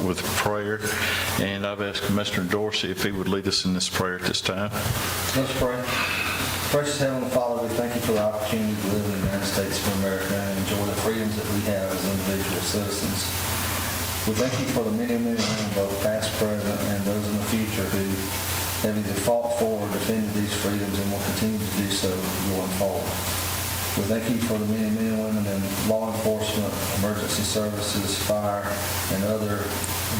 with prayer, and I've asked Commissioner Dorsey if he would lead us in this prayer at this time. Let's pray. Precious Heavenly Father, we thank you for the opportunity to live in the United States of America and enjoy the freedoms that we have as individual citizens. We thank you for the many men, both past, present, and those in the future who have either fought for or defended these freedoms and will continue to do so going forward. We thank you for the many men and women in law enforcement, emergency services, fire, and other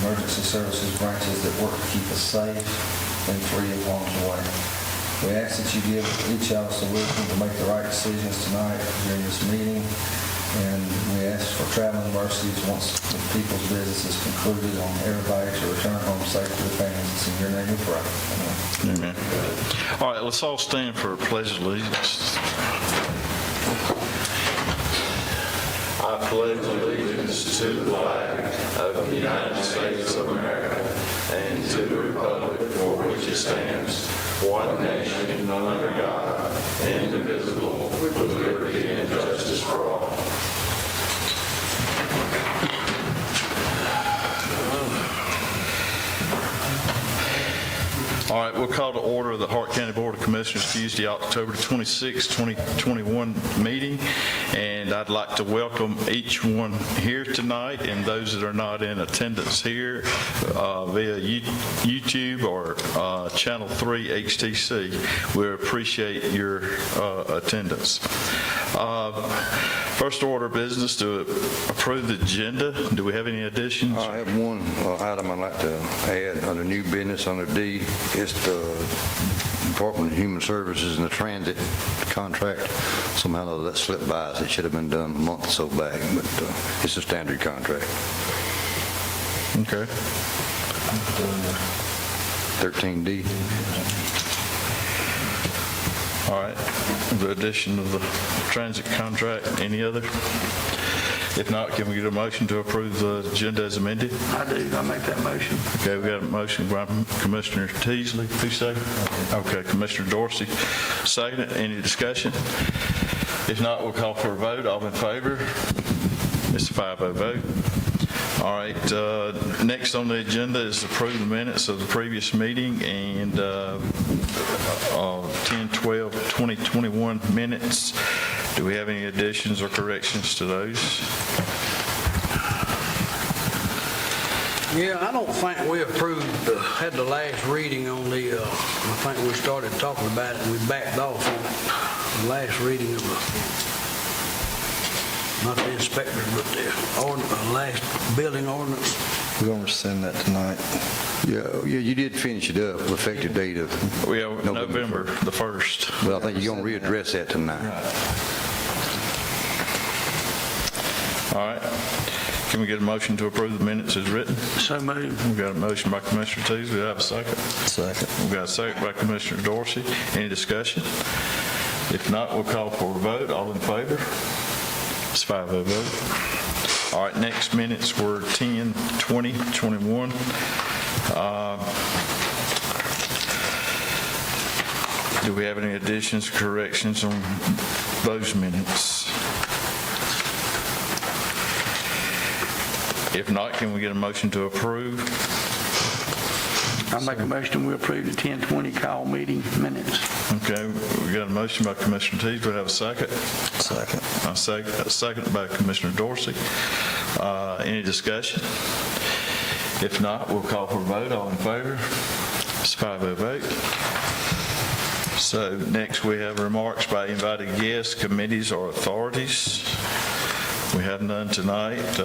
emergency services branches that work to keep us safe and free of harm's way. We ask that you give each of us the wisdom to make the right decisions tonight during this meeting, and we ask for traveling mercies once the people's business is concluded on everybody to return home safe to their families. It's in your name we pray. Amen. Amen. All right, let's all stand for a pledge of allegiance. I pledge allegiance to the flag of the United States of America and to the republic for which it stands, one nation under God, indivisible, with liberty and justice for all. All right, we'll call to order the Hart County Board of Commissioners Tuesday, October 26, 2021 meeting, and I'd like to welcome each one here tonight and those that are not in attendance here via YouTube or Channel 3 HTC. We appreciate your attendance. First order of business to approve the agenda. Do we have any additions? I have one item I'd like to add under new business under D. It's the Department of Human Services and the transit contract. Somehow that slipped by us. It should have been done a month or so back, but it's a standard contract. Okay. 13D. All right. The addition of the transit contract. Any other? If not, can we get a motion to approve the agenda as amended? I do. I make that motion. Okay, we got a motion by Commissioner Teasley. Who second? Okay, Commissioner Dorsey second. Any discussion? If not, we'll call for a vote. All in favor? It's a 5-0 vote. All right, next on the agenda is approve the minutes of the previous meeting and 10/12/2021 minutes. Do we have any additions or corrections to those? Yeah, I don't think we approved, had the last reading on the, I think we started talking about it and we backed off on it. The last reading of not the inspector, but the last building ordinance. We're going to rescind that tonight. Yeah, you did finish it up, effective date of November the 1st. Well, I think you're going to readdress that tonight. All right. Can we get a motion to approve the minutes as written? So moved. We've got a motion by Commissioner Teasley. Do I have a second? Second. We've got a second by Commissioner Dorsey. Any discussion? If not, we'll call for a vote. All in favor? It's 5-0 vote. All right, next minutes were 10/20/21. Do we have any additions, corrections on those minutes? If not, can we get a motion to approve? I make a motion we approve the 10/20 call meeting minutes. Okay, we got a motion by Commissioner Teasley. Do we have a second? Second. A second by Commissioner Dorsey. Any discussion? If not, we'll call for a vote. All in favor? It's a 5-0 vote. So next we have remarks by invited guests, committees, or authorities. We have none tonight.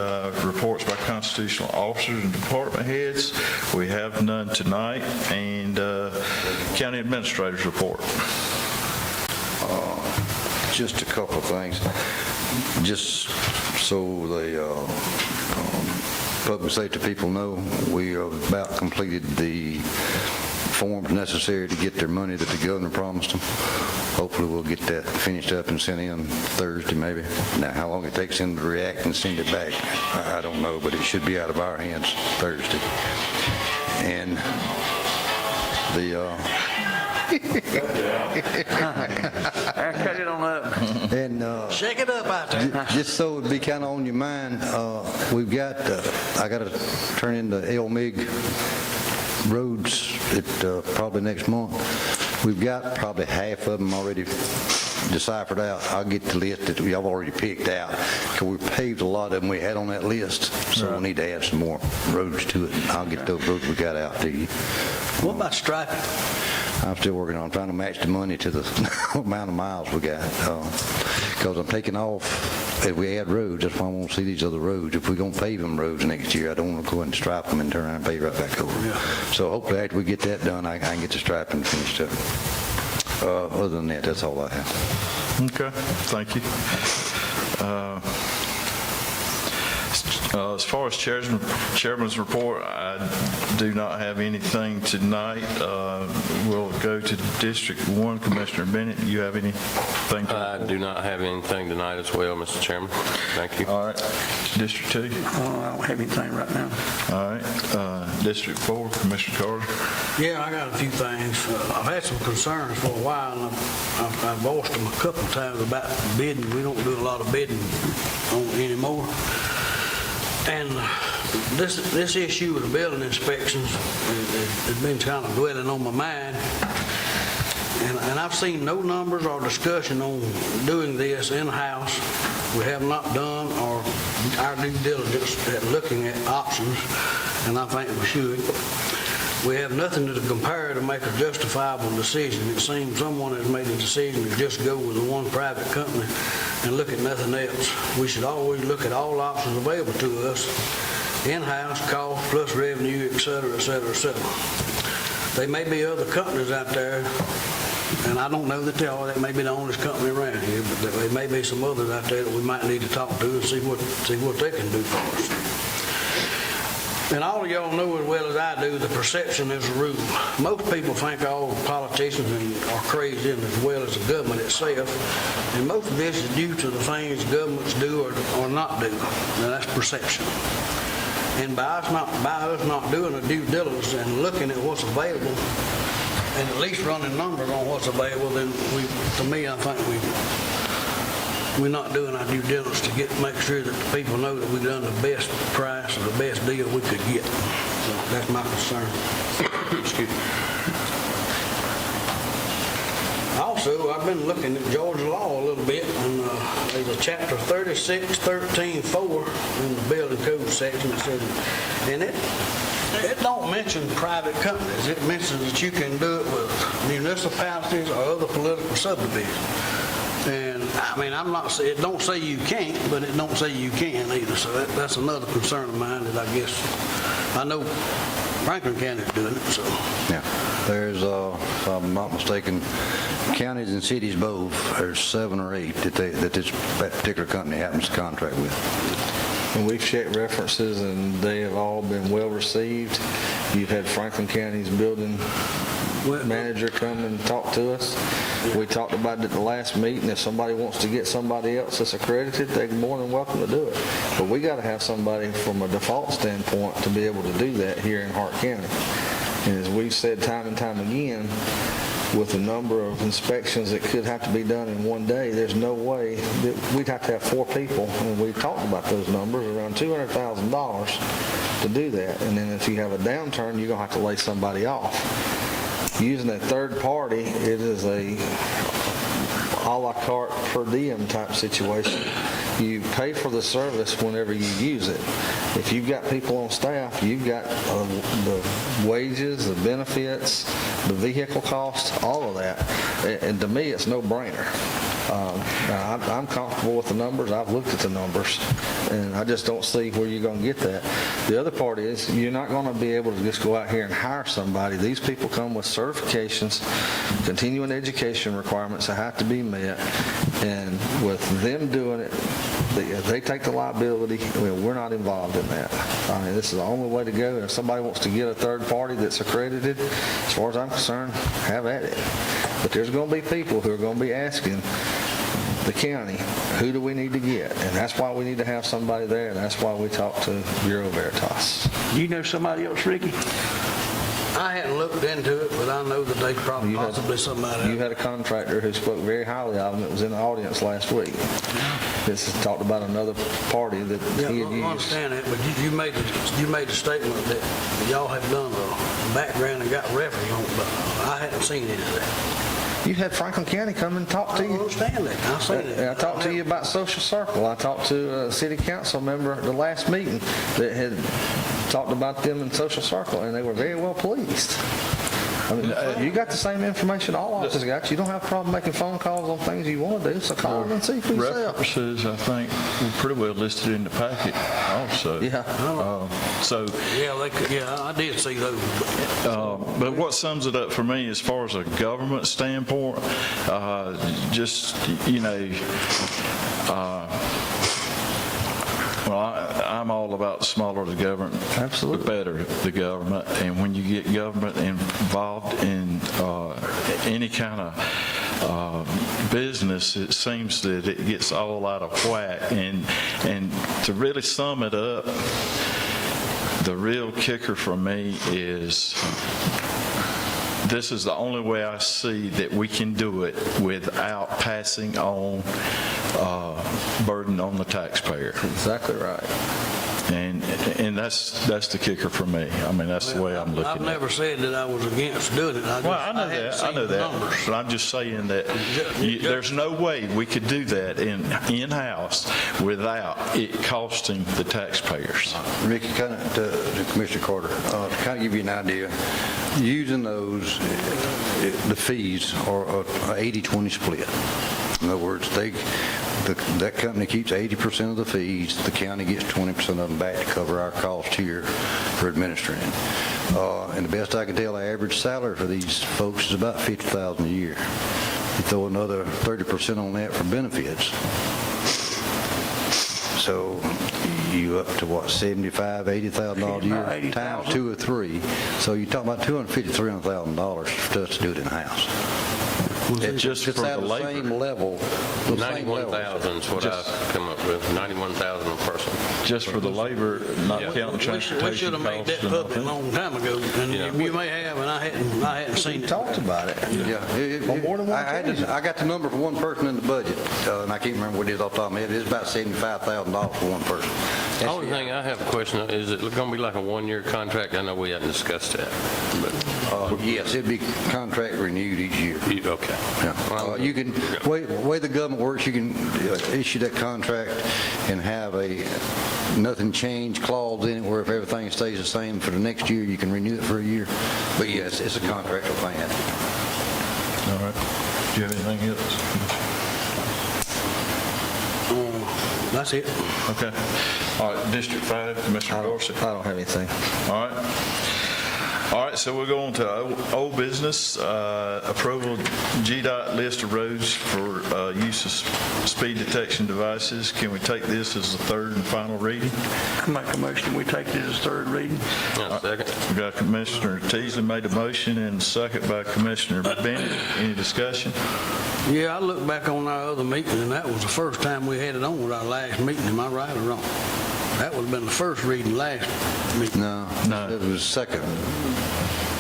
Reports by constitutional officers and department heads. We have none tonight. And county administrator's report. Just a couple of things. Just so the public safety people know, we have about completed the forms necessary to get their money that the governor promised them. Hopefully we'll get that finished up and sent in Thursday maybe. Now how long it takes them to react and send it back, I don't know, but it should be out of our hands Thursday. And the I cut it on up. and And Shake it up out there. just so it'd be kind of on your mind, we've got, I got to turn in the LMIG roads probably next month. We've got probably half of them already deciphered out. I'll get the list that we have already picked out, because we paved a lot of them we had on that list, so we need to add some more roads to it. I'll get those roads we got out to you. What about striping? I'm still working on trying to match the money to the amount of miles we got, because I'm taking off, if we add roads, that's why I won't see these other roads. If we're going to pave them roads next year, I don't want to go ahead and stripe them and turn around and pave right back over. Yeah. So hopefully after we get that done, I can get the striping finished up. Other than that, that's all I have. Okay, thank you. As far as chairman's report, I do not have anything tonight. We'll go to District 1. Commissioner Bennett, you have anything to I report? do not have anything tonight as well, Mr. Chairman. Thank you. All right. District 2? I don't have anything right now. All right. District 4, Commissioner Carter? Yeah, I got a few things. I've had some concerns for a while, and I've voiced them a couple of times about bidding. We don't do a lot of bidding anymore. And this issue of the building inspections has been kind of dwelling on my mind. And I've seen no numbers or discussion on doing this in-house. We have not done our due diligence at looking at options, and I think we should. We have nothing to compare to make a justifiable decision. It seems someone has made a decision to just go with the one private company and look at nothing else. We should always look at all options available to us, in-house, cost, plus revenue, et cetera, et cetera, et cetera. There may be other companies out there, and I don't know that they are. That may be the only company around here, but there may be some others out there that we might need to talk to and see what they can do for us. And all of y'all know as well as I do, the perception is a rule. Most people think all politicians are crazy, and as well as the government itself. And most of this is due to the things governments do or not do. Now that's perception. And by us not doing a due diligence and looking at what's available, and at least running numbers on what's available, then to me, I think we're not doing our due diligence to make sure that the people know that we've done the best price or the best deal we could get. So that's my concern. Excuse me. Also, I've been looking at Georgia law a little bit, and there's a chapter 3613.4 in the building code section that says, and it don't mention private companies. It mentions that you can do it with municipalities or other political subdivisions. And I mean, it don't say you can't, but it don't say you can either. So that's another concern of mine that I guess, I know Franklin County's doing it, so. Yeah, there's, if I'm not mistaken, counties and cities both, there's 7 or 8 that this particular company happens to contract with. And we've checked references, and they have all been well received. You've had Franklin County's building manager come and talk to us. We talked about it at the last meeting. If somebody wants to get somebody else that's accredited, they're more than welcome to do it. But we got to have somebody from a default standpoint to be able to do that here in Hart County. And as we've said time and time again, with the number of inspections that could have to be done in one day, there's no way that we'd have to have 4 people, and we talked about those numbers, around $200,000 to do that. And then if you have a downturn, you're going to have to lay somebody off. Using a third party, it is a a la carte per diem type situation. You pay for the service whenever you use it. If you've got people on staff, you've got the wages, the benefits, the vehicle costs, all of that. And to me, it's no-brainer. I'm comfortable with the numbers. I've looked at the numbers, and I just don't see where you're going to get that. The other part is you're not going to be able to just go out here and hire somebody. These people come with certifications, continuing education requirements that have to be met, and with them doing it, they take the liability. We're not involved in that. I mean, this is the only way to go. And if somebody wants to get a third party that's accredited, as far as I'm concerned, have at it. But there's going to be people who are going to be asking the county, who do we need to get? And that's why we need to have somebody there, and that's why we talk to Bureau Veritas. You know somebody else, Ricky? I hadn't looked into it, but I know that they probably You had- possibly somebody. You had a contractor who spoke very highly of him that was in the audience last week. This is talked about another party that Yeah, he I had used. understand that, but you made the statement that y'all have done a background and got reference on it, but I hadn't seen any of that. You had Franklin County come and talk I to don't you. understand that. I seen it. And I talked to you about Social Circle. I talked to a city council member at the last meeting that had talked about them in Social Circle, and they were very well pleased. I mean, you got the same information all offices got. You don't have a problem making phone calls on things you want to do, so call them and see for yourself. References, I think, were pretty well listed in the packet also. Yeah. So, Yeah, they could, yeah, I did see those. but what sums it up for me as far as a government standpoint, just, well, I'm all about the smaller the government, Absolutely. the better the government. And when you get government involved in any kind of business, it seems that it gets all out of whack. And to really sum it up, the real kicker for me is this is the only way I see that we can do it without passing on burden on the taxpayer. Exactly right. And that's the kicker for me. I mean, that's the way I'm looking at I've it. never said that I was against doing it. Well, I know that, I know that, but I'm just saying that there's no way we could do that in-house without it costing the taxpayers. Ricky, kind of to Commissioner Carter, to kind of give you an idea, using those, the fees are a 80-20 split. In other words, that company keeps 80% of the fees, the county gets 20% of them back to cover our cost here for administering. And the best I can tell, the average salary for these folks is about $50,000 a year. You throw another 30% on that for benefits. So you up to what, $75,000, $80,000 a year, $80,000. times 2 or 3. So you're talking about $250,000, $300,000 for us to do it in-house. It's just for It's the at the labor. same level. the same level. 91,000 is what I've come up with, 91,000 a person. Just for the labor, not Yeah. counting We should transportation have made costs that and all public a that. long time ago, and Yeah. you may have, and I hadn't seen We it. talked about it. Yeah. On more than one occasion. I got the number for one person in the budget, and I can't remember what it is off the top of my head. It's about $75,000 for one person. The only thing I have a question, is it going to be like a one-year contract? I know we hadn't discussed that, but, Yes, it'd be contract renewed each year. okay. Yeah. You can, way the government works, you can issue that contract and have a nothing change clause in it where if everything stays the same for the next year, you can renew it for a year. But yes, it's a contractual thing. All right. Do you have anything else? That's it. Okay. All right, District 5, Commissioner Dorsey. I don't have anything. All right. All right, so we're going to old business, approval GDOT list of roads for use of speed detection devices. Can we take this as the third and final reading? I make a motion, we take it as third reading. Second. We got Commissioner Teasley made a motion and a second by Commissioner Bennett. Any discussion? Yeah, I look back on our other meeting, and that was the first time we had it on with our last meeting. Am I right or wrong? That would have been the first reading last meeting. No, it was second.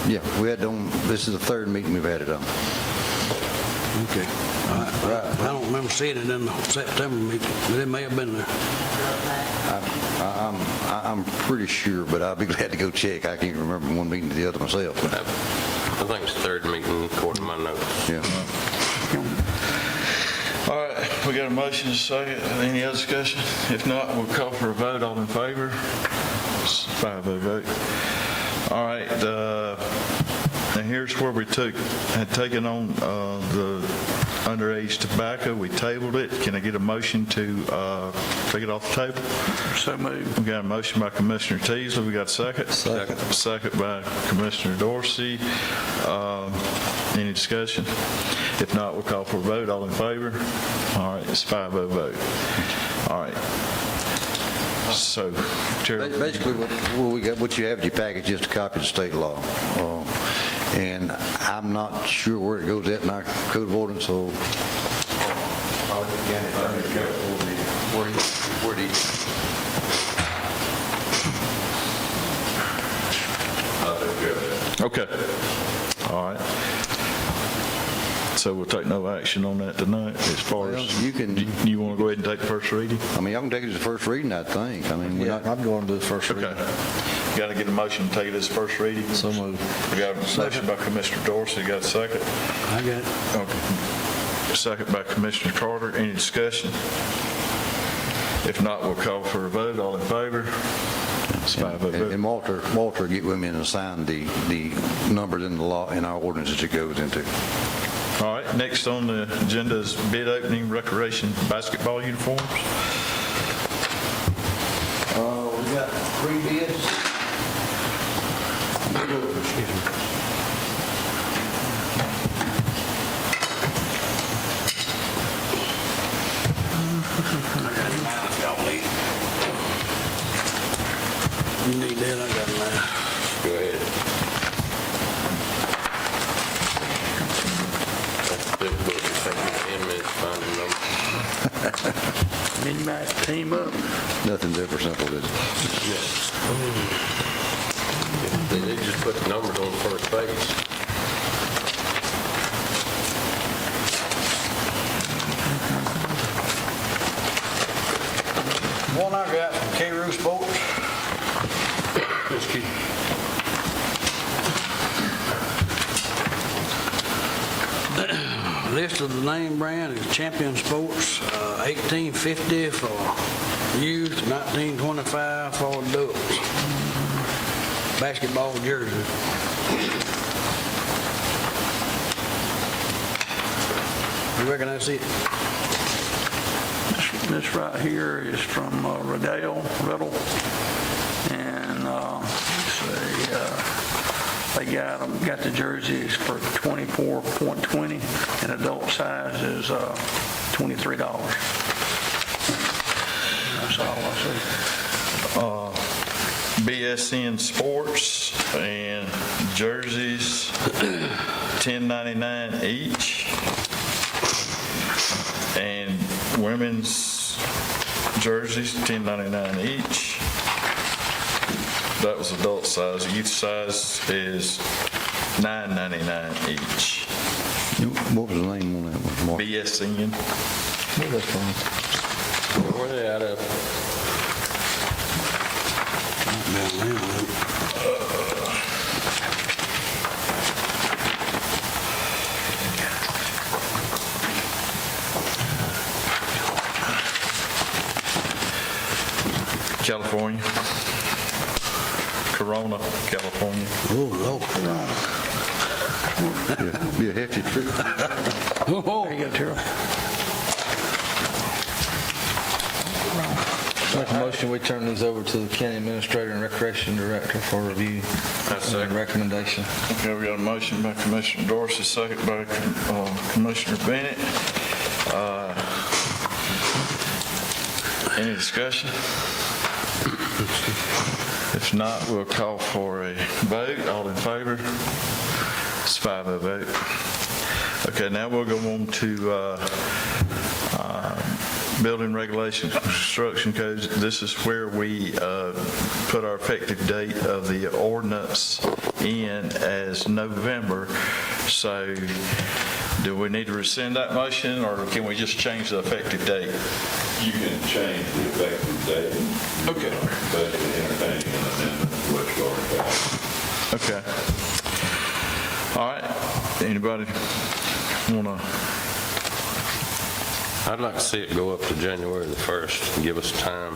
Yeah, we had on, this is the third meeting we've had it on. Okay. I don't remember seeing it in the September meeting, but it may have been there. I'm pretty sure, but I'll be glad to go check. I can't remember one meeting to the other myself. I think it's the third meeting according to my notes. Yeah. All right, we got a motion and a second. Any other discussion? If not, we'll call for a vote. All in favor? It's a 5-0 vote. All right, and here's where we had taken on the underage tobacco. We tabled it. Can I get a motion to take it off the table? So moved. We got a motion by Commissioner Teasley. We got a second? Second. Second by Commissioner Dorsey. Any discussion? If not, we'll call for a vote. All in favor? All right, it's 5-0 vote. All right. So, Chair. Basically, what you have in your package is a copy of the state law. And I'm not sure where it goes at in our code of ordinance, so. Where do you? Okay. All right. So we'll take no action on that tonight as far Well, as, you can- you want to go ahead and take the first reading? I mean, y'all can take it as a first reading, I think. I mean, we're Yeah, not, I'm going to do the first Okay. reading. Got to get a motion to take it as first reading? So moved. We got a motion by Commissioner Dorsey, got a second? I got it. Okay. Second by Commissioner Carter. Any discussion? If not, we'll call for a vote. All in favor? It's 5-0 vote. and Walter get with me and assign the numbers in the law, in our ordinance that it goes into. All right, next on the agenda is bid opening recreation basketball uniforms. We got 3 bids. I got mine if y'all need it. You need that, I got mine. Go ahead. That's a big book. It takes me 10 minutes to find the number. Midnight team up. Nothing's ever simple, is it? They just put the numbers on the first page. One I got from K-Roo Sports. Excuse me. List of the name brand is Champion Sports, $18.50 for youth, $19.25 for adults. Basketball jersey. You reckon that's it? This right here is from Riddle, and they got the jerseys for $24.20, and adult size is $23. That's all I see. BSN Sports and jerseys, $10.99 each. And women's jerseys, $10.99 each. That was adult size. Youth size is $9.99 each. What was the name on that one, Mark? BSN. Where they out of? California. Corona, California. Oh, Lord. Yeah, be a hefty trip. There you go, Terrell. Make a motion, we turn these over to the county administrator and recreation director for review and recommendation. Okay, we got a motion by Commissioner Dorsey, second by Commissioner Bennett. Any discussion? If not, we'll call for a vote. All in favor? It's 5-0 vote. Okay, now we'll go on to building regulations, construction codes. This is where we put our effective date of the ordinance in as November. So do we need to rescind that motion, or can we just change the effective date? You can change the effective date. Okay. But entertaining an amendment to what's already passed. Okay. All right. Anybody want to? I'd like to see it go up to January the 1st and give us time.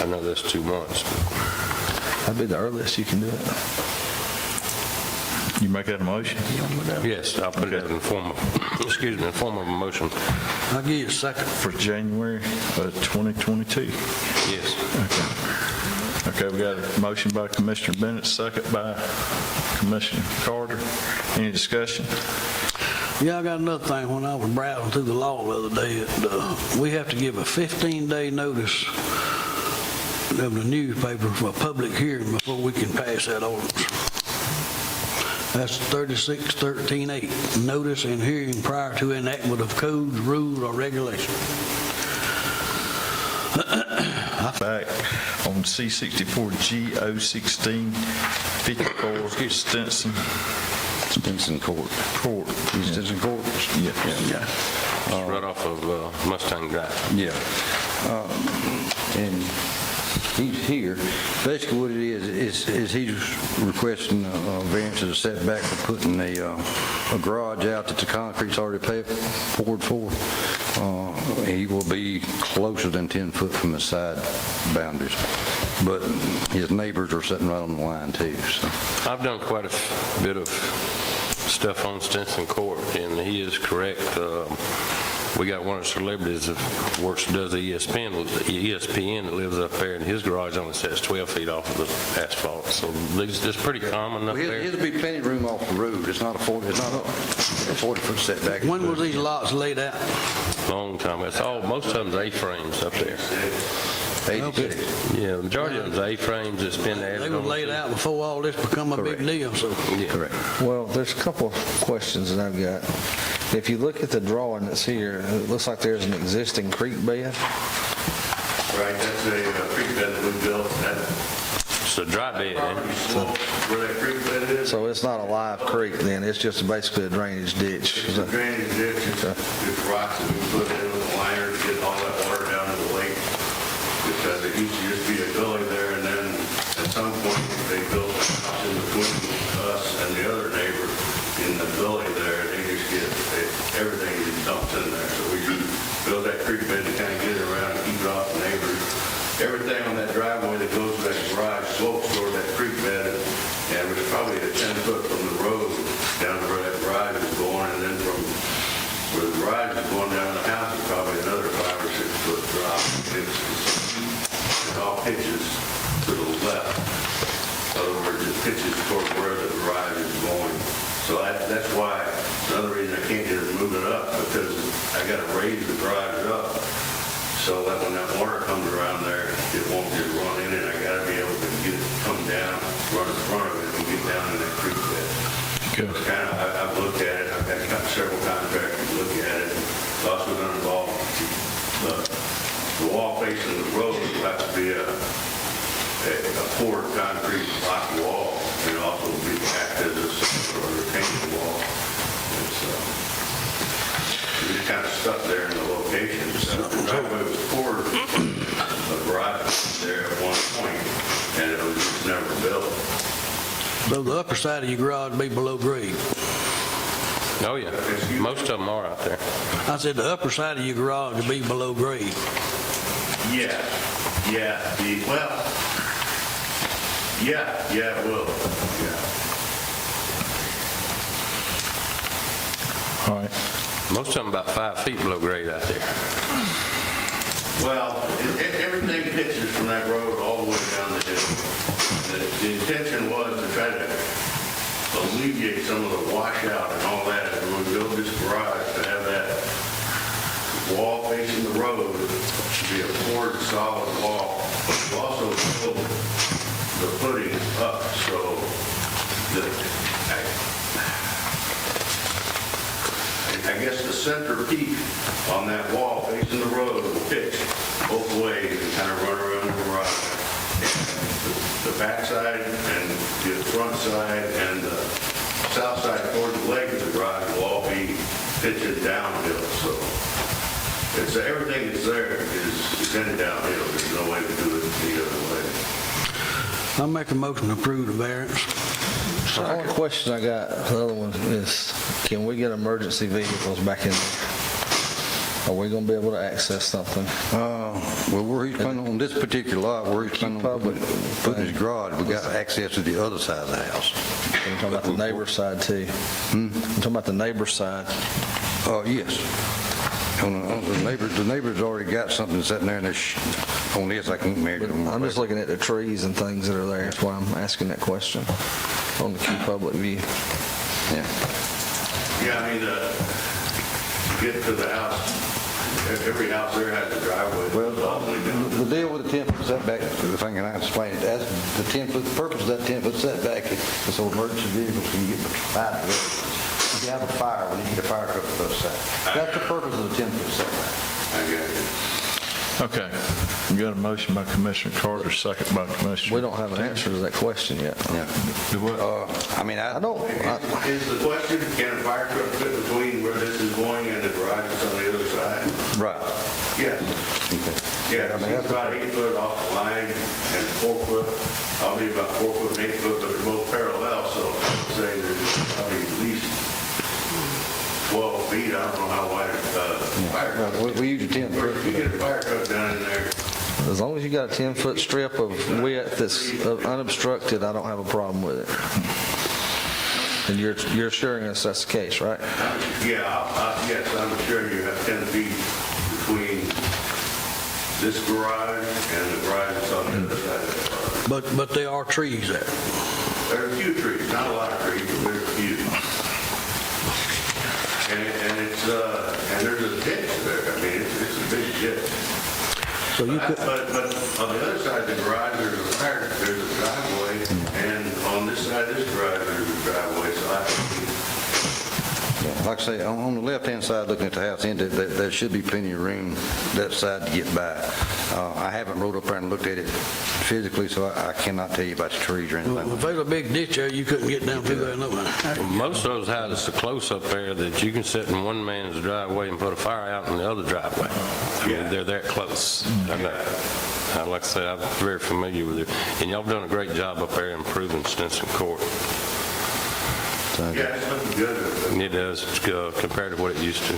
I know that's 2 months, but That'd be the earliest you can do it. You make that a motion? yes, I'll put it in form of, excuse me, in form of a motion. I'll give you a second. For January of 2022. Yes. Okay, we got a motion by Commissioner Bennett, second by Commissioner Carter. Any discussion? Yeah, I got another thing. When I was browsing through the law the other day, we have to give a 15-day notice of the newspaper for a public hearing before we can pass that ordinance. That's 3613.8, notice and hearing prior to enactment of codes, rules, or regulations. Back on C-64G 01654 Stinson Stinson Court. Court. Stinson Court? Yeah. It's right off of Mustang Drive. Yeah. And he's here. Basically what it is he's requesting variance of the setback for putting a garage out that the concrete's already poured for. He will be closer than 10 foot from the side boundaries. But his neighbors are sitting right on the line too, so. I've done quite a bit of stuff on Stinson Court, and he is correct. We got one of the celebrities that does the ESPN that lives up there, and his garage only sets 12 feet off of the asphalt. So it's pretty common up there. It'll be plenty of room off the road. It's not a 40-foot setback. When were these lots laid out? Long time. Most of them's A-frames up there. 86. Yeah, the majority of them's A-frames that's been added They on. were laid out before all this become a big deal, so. Yeah. Correct. Well, there's a couple of questions that I've got. If you look at the drawing that's here, it looks like there's an existing creek bed. Right, that's a creek bed that we built. That It's a dry bed, property slope where that creek bed is. So it's not a live creek then, it's just basically a drainage ditch. It's a drainage ditch, it's rocks that we put in with the liner to get all that water down to the lake. Because it used to just be a gully there, and then at some point, they built a house in between us and the other neighbor in the gully there, and they just everything just dumps in there. So we built that creek bed to kind of get it around and keep it off the neighbors. Everything on that driveway that goes to that garage slopes toward that creek bed, and it was probably a 10 foot from the road down to where that garage is going, and then from where the garage is going down to the house is probably another 5 or 6 foot drop. It all pitches to the left. In other words, it pitches toward where the garage is going. So that's why, another reason I can't just move it up, because I got to raise the garage up so that when that water comes around there, it won't just run in it. I got to be able to get it, come down, run in front of it, and get down in that creek bed. So it's kind of, I've looked at it, I've got several contractors look at it. It's also going to involve the wall facing the road will have to be a poured concrete block wall, and also be acted as a sort of retaining wall. We're just kind of stuck there in the location. So the driveway was poured, the garage was there at one point, and it was just never built. So the upper side of your garage be below grade. Oh, yeah. Most of them are out there. I said the upper side of your garage would be below grade. Yeah, it will, yeah. All right. Most of them about 5 feet below grade out there. Well, everything pitches from that road all the way down the hill. The intention was to try to alleviate some of the washout and all that, and we built this garage to have that wall facing the road to be a poured solid wall. We also built the footing up so that I guess the center peak on that wall facing the road will pitch both ways and kind of run around the garage. And the back side and the front side and the south side toward the leg of the garage will all be pitching downhill. So it's everything that's there is headed downhill. There's no way to do it the other way. I'll make a motion to approve the variance. The only question I got, the other one is, can we get emergency vehicles back in there? Are we going to be able to access something? Well, where he's planning on this particular lot, where he's planning on putting his garage, we got access to the other side of the house. I'm talking about the neighbor's side too. I'm talking about the neighbor's side. Yes. The neighbors already got something sitting there, and on this, I can't measure them. I'm just looking at the trees and things that are there. That's why I'm asking that question on the key public view. Yeah. Yeah, I mean, to get to the house, every house there has a driveway. Well, the deal with the 10-foot setback, the thing I explained, that's the 10-foot, the purpose of that 10-foot setback is so emergency vehicles can get by the road. If you have a fire, we need a fire truck to the other side. That's the purpose of the 10-foot setback. I get it. Okay. We got a motion by Commissioner Carter, second by Commissioner. We don't have an answer to that question yet. Yeah. Do what? I mean, I don't, Is the question, can a fire truck fit between where this is going and the garage is on the other side? right. Yes. Yeah, it's about 8 foot off the line and 4 foot. I'll be about 4 foot and 8 foot, but they're both parallel, so I would say there's probably at least 12 feet. I don't know how wide a fire truck. We use a 10 Or if you foot. get a fire truck down in there, as long as you got a 10-foot strip of width that's unobstructed, I don't have a problem with it. And you're assuring us that's the case, right? yes, I'm sure you have 10 feet between this garage and the garage that's on the other side of the garage. But there are trees there. There are a few trees, not a lot of trees, but there's a few. And there's a ditch there. I mean, it's a big ditch. So you could, But on the other side of the garage, there's a driveway, and on this side of this garage, there's a driveway, so I think Like I say, on the left-hand side, looking at the house end, there should be plenty of room that side to get by. I haven't rode up there and looked at it physically, so I cannot tell you about the trees or anything like if that. there's a big ditch there, you couldn't get down through there, no. Most of those houses are so close up there that you can sit in one man's driveway and put a fire out in the other driveway. I mean, they're that close. Like I said, I'm very familiar with it. And y'all done a great job up there improving Stinson Court. yeah, it's looking good. It does, compared to what it used to.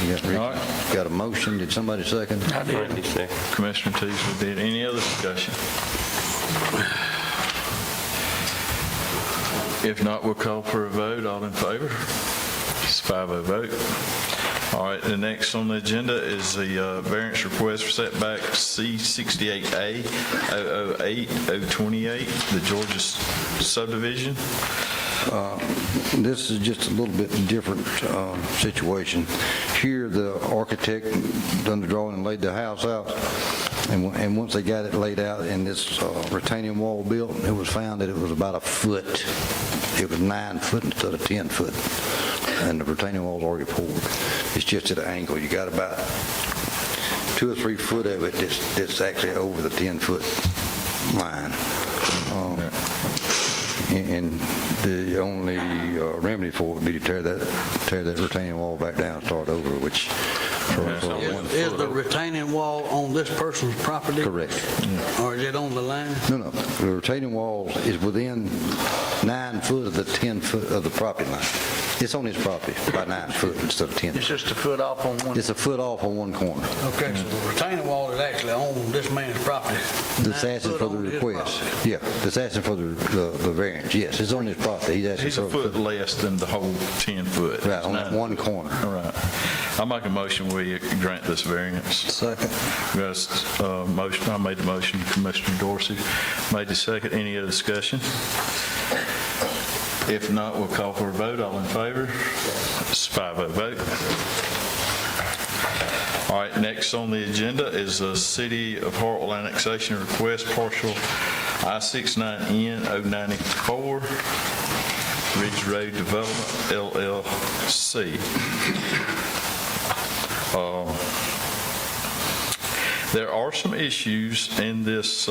Got a motion, did somebody second? Randy said. Commissioner Teasley did. Any other discussion? If not, we'll call for a vote. All in favor? It's 5-0 vote. All right, the next on the agenda is the variance request for setback C68A 008-028, the Georgia subdivision. This is just a little bit different situation. Here, the architect done the drawing and laid the house out, and once they got it laid out and this retaining wall built, it was found that it was about a foot. It was 9 foot instead of 10 foot, and the retaining wall's already poured. It's just at an angle. You got about 2 or 3 foot of it that's actually over the 10-foot line. And the only remedy for it would be to tear that retaining wall back down and start over, which Is the retaining wall on this person's property? correct. Or is it on the line? No, the retaining wall is within 9 foot of the 10 foot of the property line. It's on his property by 9 foot instead of 10. It's just a foot off on one. It's a foot off on one corner. Okay, so the retaining wall is actually on this man's property. That's 9 asking foot for the on his request. property. Yeah, that's asking for the variance. Yes, it's on his property. He's asking He's a for foot less than the whole 10 foot. Right, It's on 9 that one corner. All right. I'll make a motion we grant this variance. Second. We got a motion. I made the motion. Commissioner Dorsey made the second. Any other discussion? If not, we'll call for a vote. All in favor? It's 5-0 vote. All right, next on the agenda is the City of Hartwell annexation request, partial I-69N 094, Ridge Road Development, LLC. There are some issues in this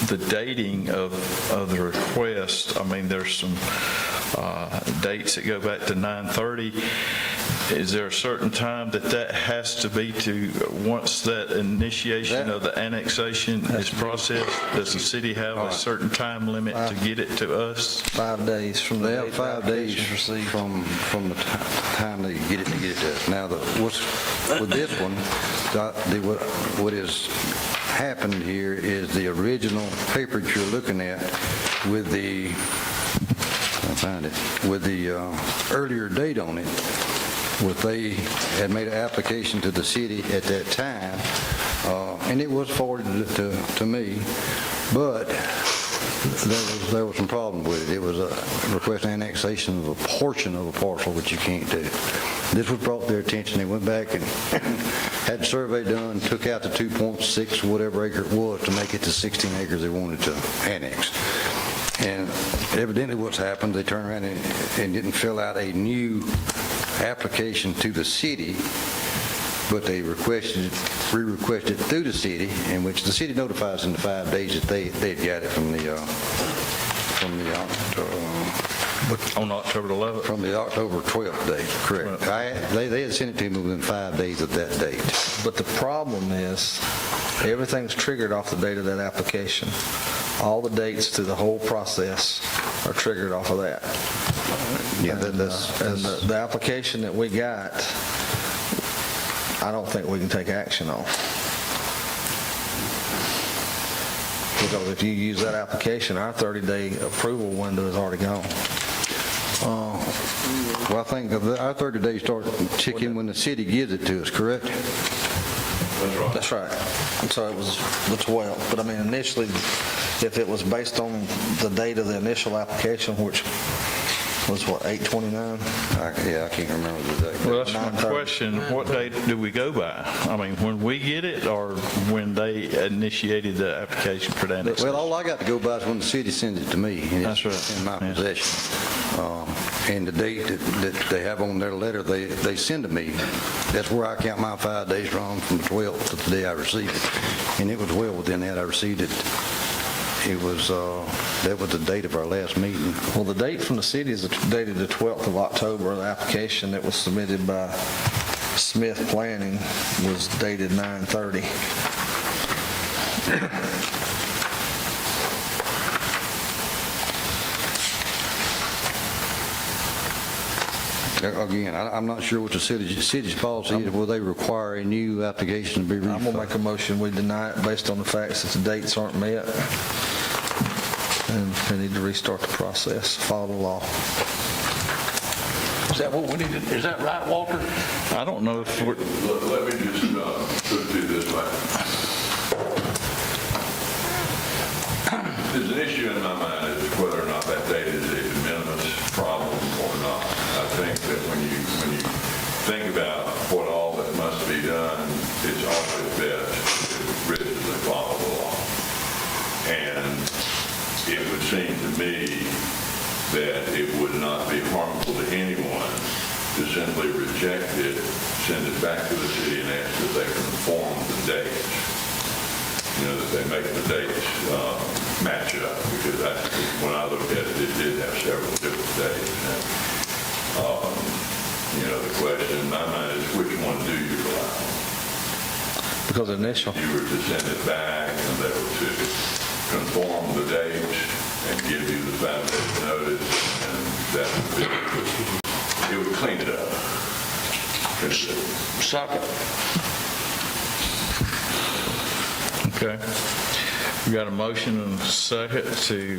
the dating of the request. I mean, there's some dates that go back to 9/30. Is there a certain time that has to be to, once that initiation of the annexation is processed, does the city have a certain time limit to get it to us? 5 days from the They date have the 5 days application is received. from the time they get it to us. Now, with this one, what has happened here is the original paper that you're looking at with the earlier date on it, they had made an application to the city at that time, and it was forwarded to me, but there was some problem with it. It was a request annexation of a portion of a parcel, which you can't do. This was brought to their attention. They went back and had the survey done, took out the 2.6 whatever acre it was to make it the 16 acres they wanted to annex. And evidently what's happened, they turned around and didn't fill out a new application to the city, but they re-requested it through the city, in which the city notifies in the 5 days that they'd got it from the On October 11th? From the October 12th date, correct. They had sent it to me within 5 days of that date. But the problem is, everything's triggered off the date of that application. All the dates through the whole process are triggered off of that. Yeah, And the application that we got, I don't think we can take action on. Because if you use that application, our 30-day approval window is already gone. Well, I think our 30 days start ticking when the city gives it to us, correct? That's right. And so it was the 12th. But I mean, initially, if it was based on the date of the initial application, which was what, 8/29? Yeah, I can't remember the date. Well, that's my 9:30. question. What date do we go by? I mean, when we get it or when they initiated the application for that? Well, all I got to go by is when the city sends it to me. And That's right. It's in my Yeah. possession. And the date that they have on their letter, they send to me, that's where I count my 5 days from the 12th to the day I received it. And it was well within that I received it. It was, that was the date of our last meeting. Well, the date from the city is dated the 12th of October. The application that was submitted by Smith Planning was dated 9/30. Again, I'm not sure what the city's policy is, will they require a new application to be I'm going to refiled? make a motion, we deny it based on the facts that the dates aren't met. And they need to restart the process, follow the law. Is that what we need to, is that right, Walter? I don't know if we're, Let me just put it this way. There's an issue in my mind as to whether or not that date is a de minimis problem or not. I think that when you think about what all that must be done, it's always best if rigidly follow the law. And it would seem to me that it would not be harmful to anyone to simply reject it, send it back to the city and ask that they conform the dates. That they make the dates match up, because when I looked at it, it did have several different dates. And, the question in my mind is, which one do you allow? Because initial, If you were to send it back and they were to conform the dates and give you the 5 days notice, and that it would clean it up. Second. okay. We got a motion and a second to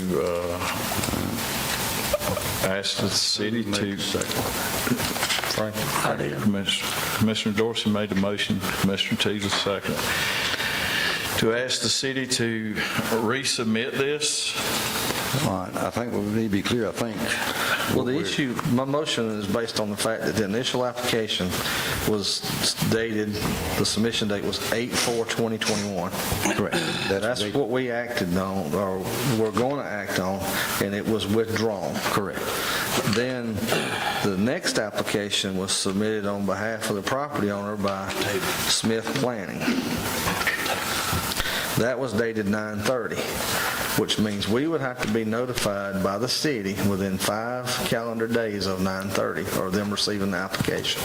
ask the city to... Frank? I did. Commissioner Dorsey made the motion, Commissioner Teasley second. To ask the city to resubmit this. All right, I think we need to be clear, I think. well, the issue, my motion is based on the fact that the initial application was dated, the submission date was 8/4/2021. Correct. That's what we acted on, or we're going to act on, and it was withdrawn. Correct. Then the next application was submitted on behalf of the property owner by Smith Planning. That was dated 9/30, which means we would have to be notified by the city within 5 calendar days of 9/30, or them receiving the application.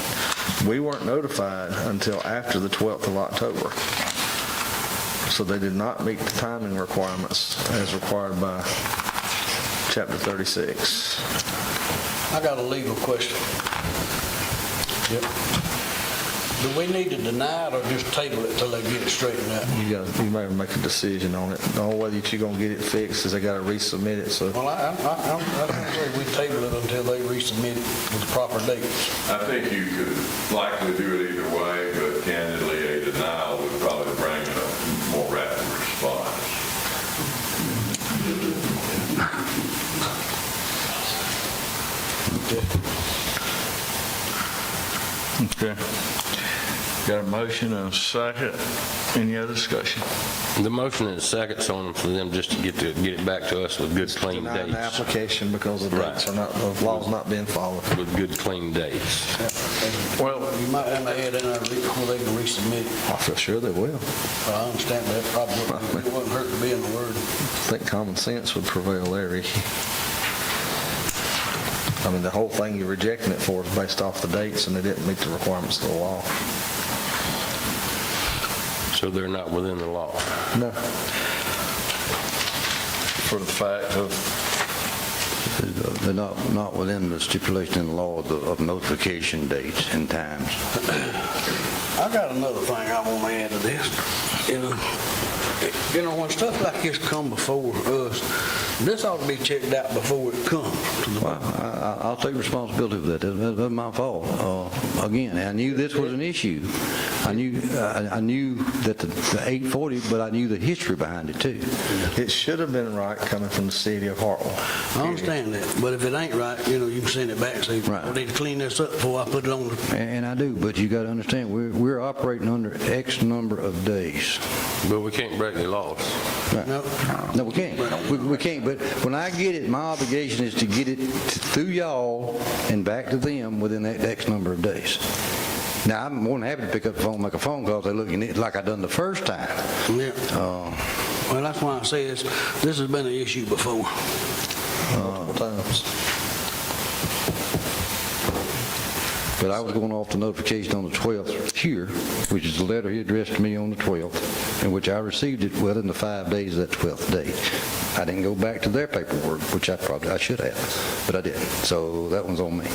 We weren't notified until after the 12th of October. So they did not meet the timing requirements as required by Chapter 36. I got a legal question. Yep. Do we need to deny it or just table it till they get it straightened out? You may make a decision on it. The only way that you're going to get it fixed is they got to resubmit it, so. Well, I agree, we table it until they resubmit it with the proper dates. I think you could likely do it either way, but candidly, a denial would probably bring a more rapid response. Okay. Got a motion and a second. Any other discussion? The motion and second's on for them just to get it back to us with good, clean Denying the dates. application because the dates are not, the law's not being followed. With good, clean dates. Well- You might want to add in there before they can resubmit it. I feel sure they will. Well, I understand that probably it wouldn't hurt to be in the word. I think common sense would prevail there, Ricky. I mean, the whole thing you're rejecting it for is based off the dates, and they didn't meet the requirements of the law. So they're not within the law. No. For the fact of, They're not within the stipulation in the law of notification dates and times. I got another thing I want to add to this. When stuff like this come before us, this ought to be checked out before it comes to the Well, I'll take responsibility for that. That's my fault. Again, I knew this was an issue. I knew that the 840, but I knew the history behind it too. It should have been right coming from the city of Hartwell. I understand that, but if it ain't right, you can send it back and say, Right. I need to clean this up before I put it on the... And I do, but you got to understand, we're operating under X number of days. But we can't break the laws. Right. No. No, we can't. We can't. But when I get it, my obligation is to get it through y'all and back to them within that X number of days. Now, I'm more than happy to pick up the phone and make a phone call if they're looking at it like I done the first time. Yeah. Well, that's why I say this has been an issue before. Multiple times. But I was going off the notification on the 12th here, which is the letter he addressed to me on the 12th, in which I received it within the 5 days of that 12th day. I didn't go back to their paperwork, which I should have, but I didn't. So that one's on me.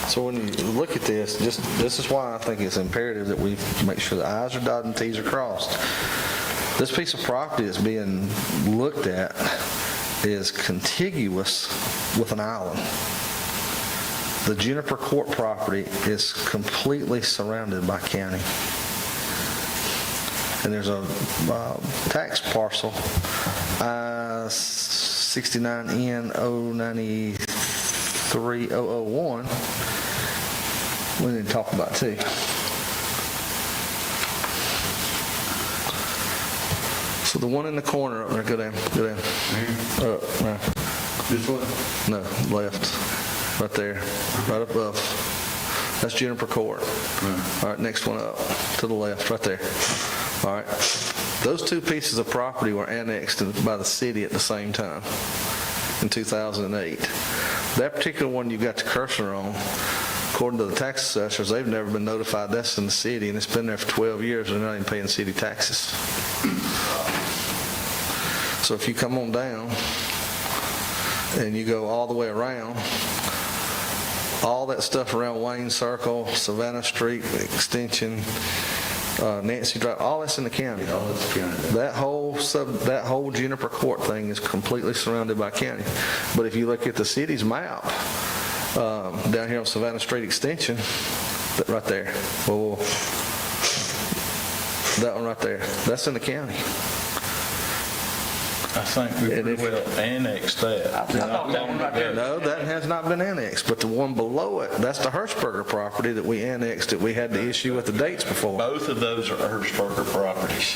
So when you look at this, this is why I think it's imperative that we make sure the I's are dotted and T's are crossed. This piece of property that's being looked at is contiguous with an island. The Juniper Court property is completely surrounded by county. And there's a tax parcel, 69N093001, we need to talk about too. So the one in the corner up there, go down. Up, right. This one? No, left, right there, right above. That's Juniper Court. All right, next one up, to the left, right there. All right. Those two pieces of property were annexed by the city at the same time in 2008. That particular one you got the cursor on, according to the tax assessors, they've never been notified that's in the city, and it's been there for 12 years and they're not even paying city taxes. So if you come on down and you go all the way around, all that stuff around Wayne Circle, Savannah Street, Extension, Nancy Drive, all that's in the county. That whole Juniper Court thing is completely surrounded by county. But if you look at the city's map, down here on Savannah Street Extension, right there, that one right there, that's in the county. I think we pretty well annexed that. I thought that one right there. No, that has not been annexed, but the one below it, that's the Hirschberger property that we annexed, that we had the issue with the dates before. Both of those are Hirschberger properties.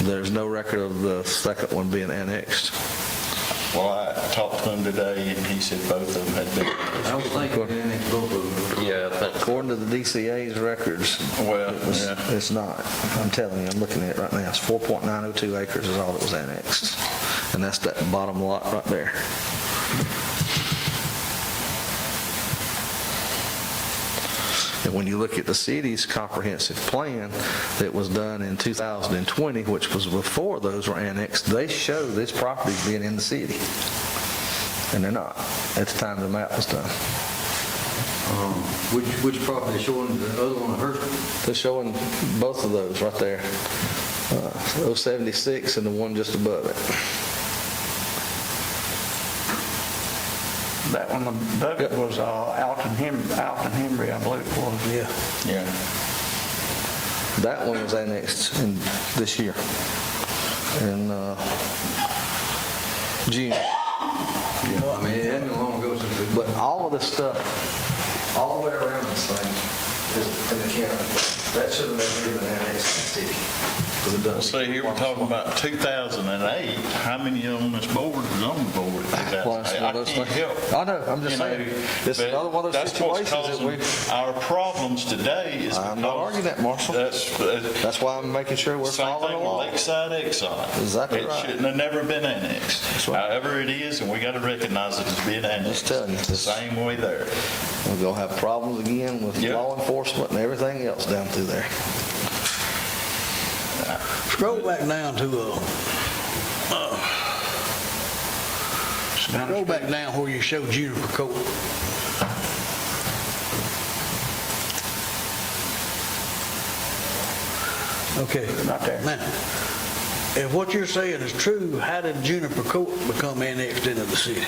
There's no record of the second one being annexed. Well, I talked to him today, and he said both of them had been. I was thinking we annexed both of them. Yeah, I think. According to the DCA's records, Well, yeah. it's not. I'm telling you, I'm looking at it right now. It's 4.902 acres is all that was annexed. And that's that bottom lot right there. And when you look at the city's comprehensive plan that was done in 2020, which was before those were annexed, they show this property being in the city. And they're not at the time the map was done. Which property is showing the other one, Hurt? They're showing both of those right there. 076 and the one just above it. That one above it was Alton Henry, I believe it was. Yeah. Yeah. That one was annexed in this year, in June. I mean, it hasn't been long ago since we... But all of this stuff, all the way around this thing, is in the county. That should have never been annexed to the city. 'Cause it doesn't- See, here we're talking about 2008. How many on this board was on the board in 2008? Well, it's one of those I can't things. help. I know, I'm just You know, saying, it's but another one of those that's what's situations that we, causing our problems today is because. I'm not arguing that, Marshall. That's why I'm making sure we're Same following thing the with law. Lakeside Exxon. Exactly It right. shouldn't have never been annexed. right. However it is, and we got to recognize it as being annexed. telling you, It's the same way there. We're gonna have problems again with Yep. law enforcement and everything else down through there. Scroll back down to, scroll back down where you show Juniper Court. Okay. Not there. Now, if what you're saying is true, how did Juniper Court become annexed into the city?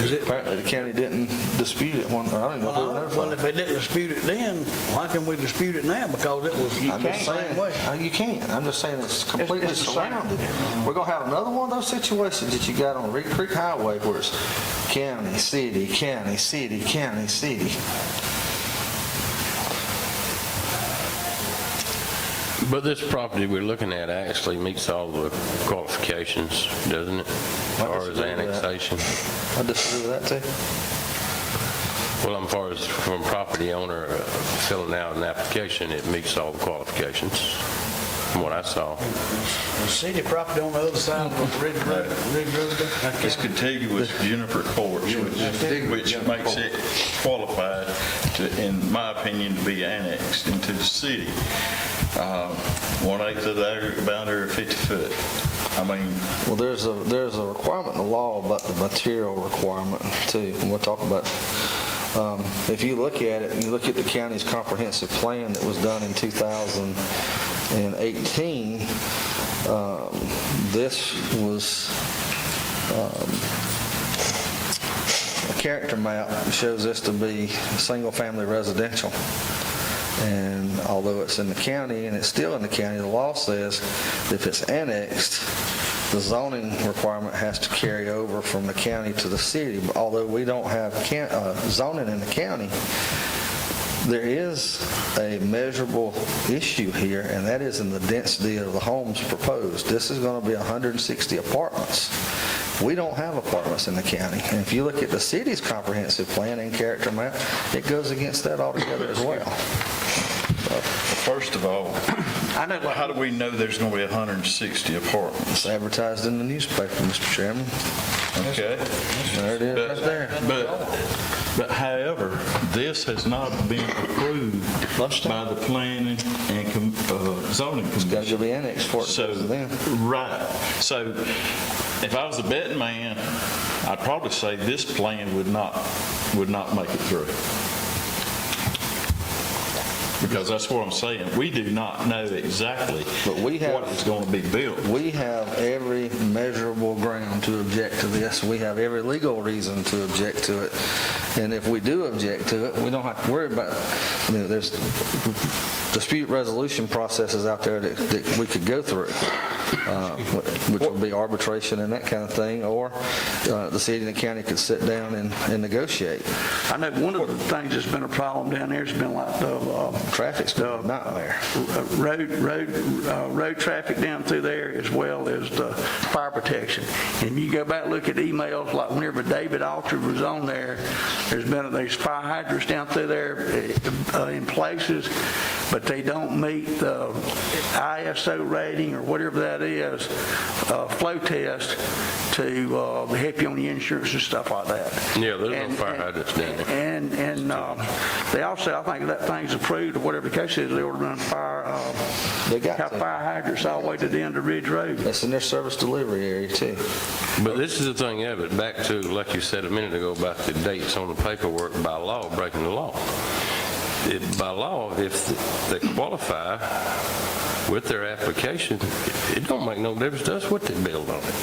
Is it? Apparently, the county didn't dispute it. I don't even know if they were Well, if notified. they didn't dispute it then, why can we dispute it now? Because it was I'm just the same saying, way. you can't. I'm just saying it's completely It's the same. surrounded. We're gonna have another one of those situations that you got on Reed Creek Highway where it's county, city, county, city, county, city. But this property we're looking at actually meets all the qualifications, doesn't it? I Or is disagree with that. annexation? I disagree with that too. Well, as far as from property owner filling out an application, it meets all the qualifications, from what I saw. The city property on the other side of Ridge Road. It's contiguous to Juniper Court, which makes it qualified to, in my opinion, to be annexed into the city. 1/8 of the boundary, 50 foot. I mean, Well, there's a requirement in the law about the material requirement too, and we'll talk about, if you look at it, and you look at the county's comprehensive plan that was done in 2018, this was, a character map shows this to be single-family residential. And although it's in the county, and it's still in the county, the law says if it's annexed, the zoning requirement has to carry over from the county to the city. But although we don't have zoning in the county, there is a measurable issue here, and that is in the density of the homes proposed. This is going to be 160 apartments. We don't have apartments in the county. And if you look at the city's comprehensive plan and character map, it goes against that altogether as well. first of all, I know what. how do we know there's going to be 160 apartments? It's advertised in the newspaper, Mr. Chairman. Okay? There it is, right there. But however, this has not been approved by the planning and zoning Got to commission. go be annexed for it to So, go to them. right. So if I was a betting man, I'd probably say this plan would not make it through. Because that's what I'm saying. We do not know exactly But we have- what is going to be built. We have every measurable ground to object to this. We have every legal reason to object to it. And if we do object to it, we don't have to worry about, there's dispute resolution processes out there that we could go through, which would be arbitration and that kind of thing, or the city and the county could sit down and negotiate. I know one of the things that's been a problem down there has been like the Traffic's a nightmare. road traffic down through there, as well as the fire protection. And if you go back and look at emails, like whenever David Alter was on there, there's fire hydrants down through there in places, but they don't meet the ISO rating or whatever that is, flow test to help you on the insurance and stuff like that. Yeah, there's no fire hydrants down there. And they also, I think that thing's approved, or whatever the case is, they ought to run They got have to. fire hydrants all the way to the end of Ridge Road. That's in their service delivery area too. But this is the thing of it, back to, like you said a minute ago, about the dates on the paperwork by law, breaking the law. By law, if they qualify with their application, it don't make no difference to us what they build on it.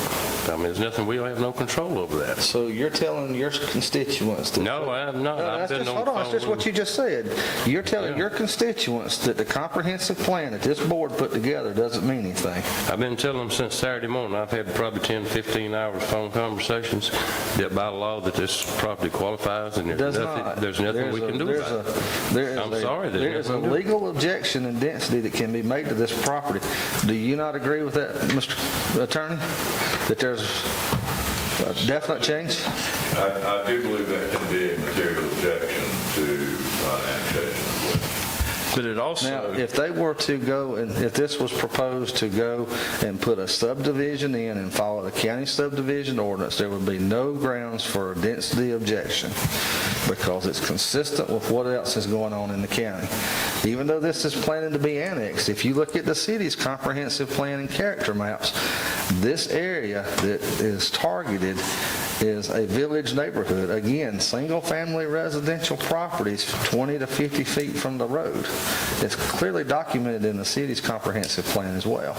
I mean, there's nothing, we don't have no control over that. So you're telling your constituents that... No, I'm not. I've been on Hold the on, it's just phone what you just said. You're telling your constituents that the comprehensive plan that this board put together doesn't mean anything. I've been telling them since Saturday morning. I've had probably 10, 15 hours phone conversations that by law that this property qualifies, and Does not. there's nothing we can do about it. I'm sorry, There is a nothing we can do. legal objection in density that can be made to this property. Do you not agree with that, Mr. Attorney? That there's a definite change? I do believe that can be a material objection to annexation. But it Now, also, if they were to go, and if this was proposed to go and put a subdivision in and follow the county subdivision ordinance, there would be no grounds for a density objection because it's consistent with what else is going on in the county. Even though this is planning to be annexed, if you look at the city's comprehensive plan and character maps, this area that is targeted is a village neighborhood. Again, single-family residential properties 20 to 50 feet from the road. It's clearly documented in the city's comprehensive plan as well.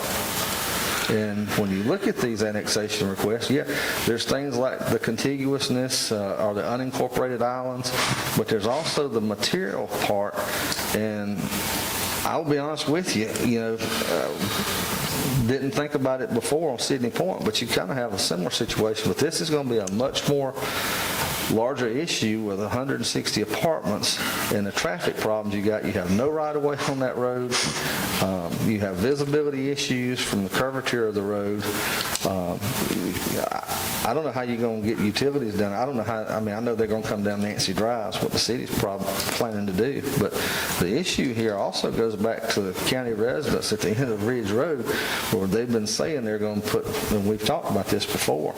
And when you look at these annexation requests, yeah, there's things like the contiguousness or the unincorporated islands, but there's also the material part. And I'll be honest with you, didn't think about it before on Sydney Point, but you kind of have a similar situation. But this is going to be a much more larger issue with 160 apartments and the traffic problems you got. You have no right-of-way on that road. You have visibility issues from the curvature of the road. I don't know how you're going to get utilities done. I don't know how, I know they're going to come down Nancy Drive, what the city's planning to do. But the issue here also goes back to the county residents at the end of Ridge Road, where they've been saying they're going to put, and we've talked about this before,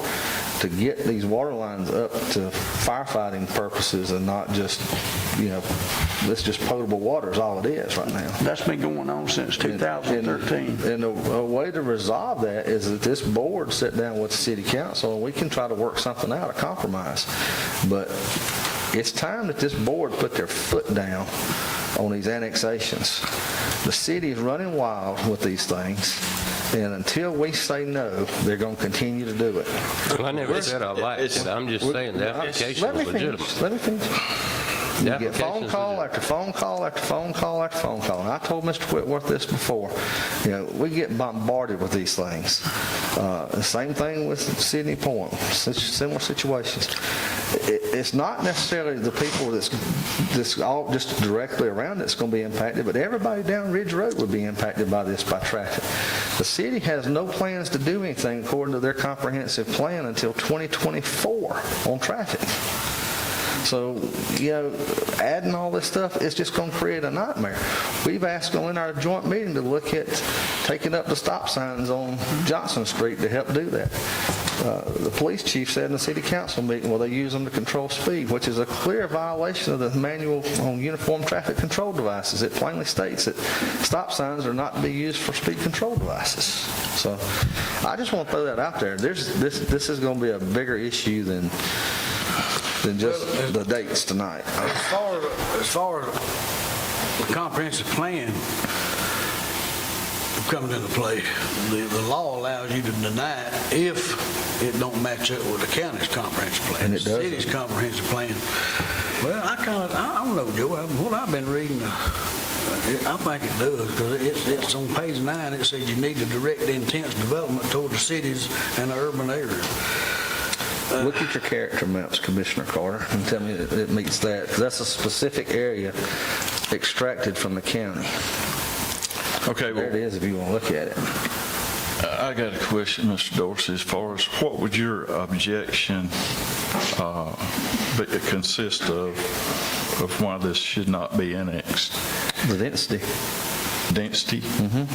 to get these water lines up to firefighting purposes and not just, it's just potable water is all it is right now. That's been going on since 2013. And a way to resolve that is that this board sit down with the city council and we can try to work something out, a compromise. But it's time that this board put their foot down on these annexations. The city is running wild with these things, and until we say no, they're going to continue to do it. Well, I never said I liked it. I'm just saying the application is legitimate. Let me finish. You get phone call after phone call after phone call after phone call. And I told Mr. Whitworth this before. We get bombarded with these things. The same thing with Sydney Point, similar situations. It's not necessarily the people that's all just directly around that's going to be impacted, but everybody down Ridge Road would be impacted by this, by traffic. The city has no plans to do anything according to their comprehensive plan until 2024 on traffic. So, adding all this stuff is just going to create a nightmare. We've asked in our joint meeting to look at taking up the stop signs on Johnson Street to help do that. The police chief said in the city council meeting, well, they use them to control speed, which is a clear violation of the manual on uniform traffic control devices. It plainly states that stop signs are not to be used for speed control devices. So I just want to throw that out there. This is going to be a bigger issue than just the dates tonight. As far as the comprehensive plan comes into play, the law allows you to deny it if it don't match up with the county's comprehensive plan. And it doesn't. The city's comprehensive plan. Well, I don't know, Joe. What I've been reading, I think it does, because it's on page 9. It says you need to direct the intense development toward the cities and the urban areas. Look at your character maps, Commissioner Carter, and tell me that it meets that. 'Cause that's a specific area extracted from the county. okay, There it is if you want to look at it. I got a question, Mr. Dorsey, as far as what would your objection consist of why this should not be annexed? The density. Density?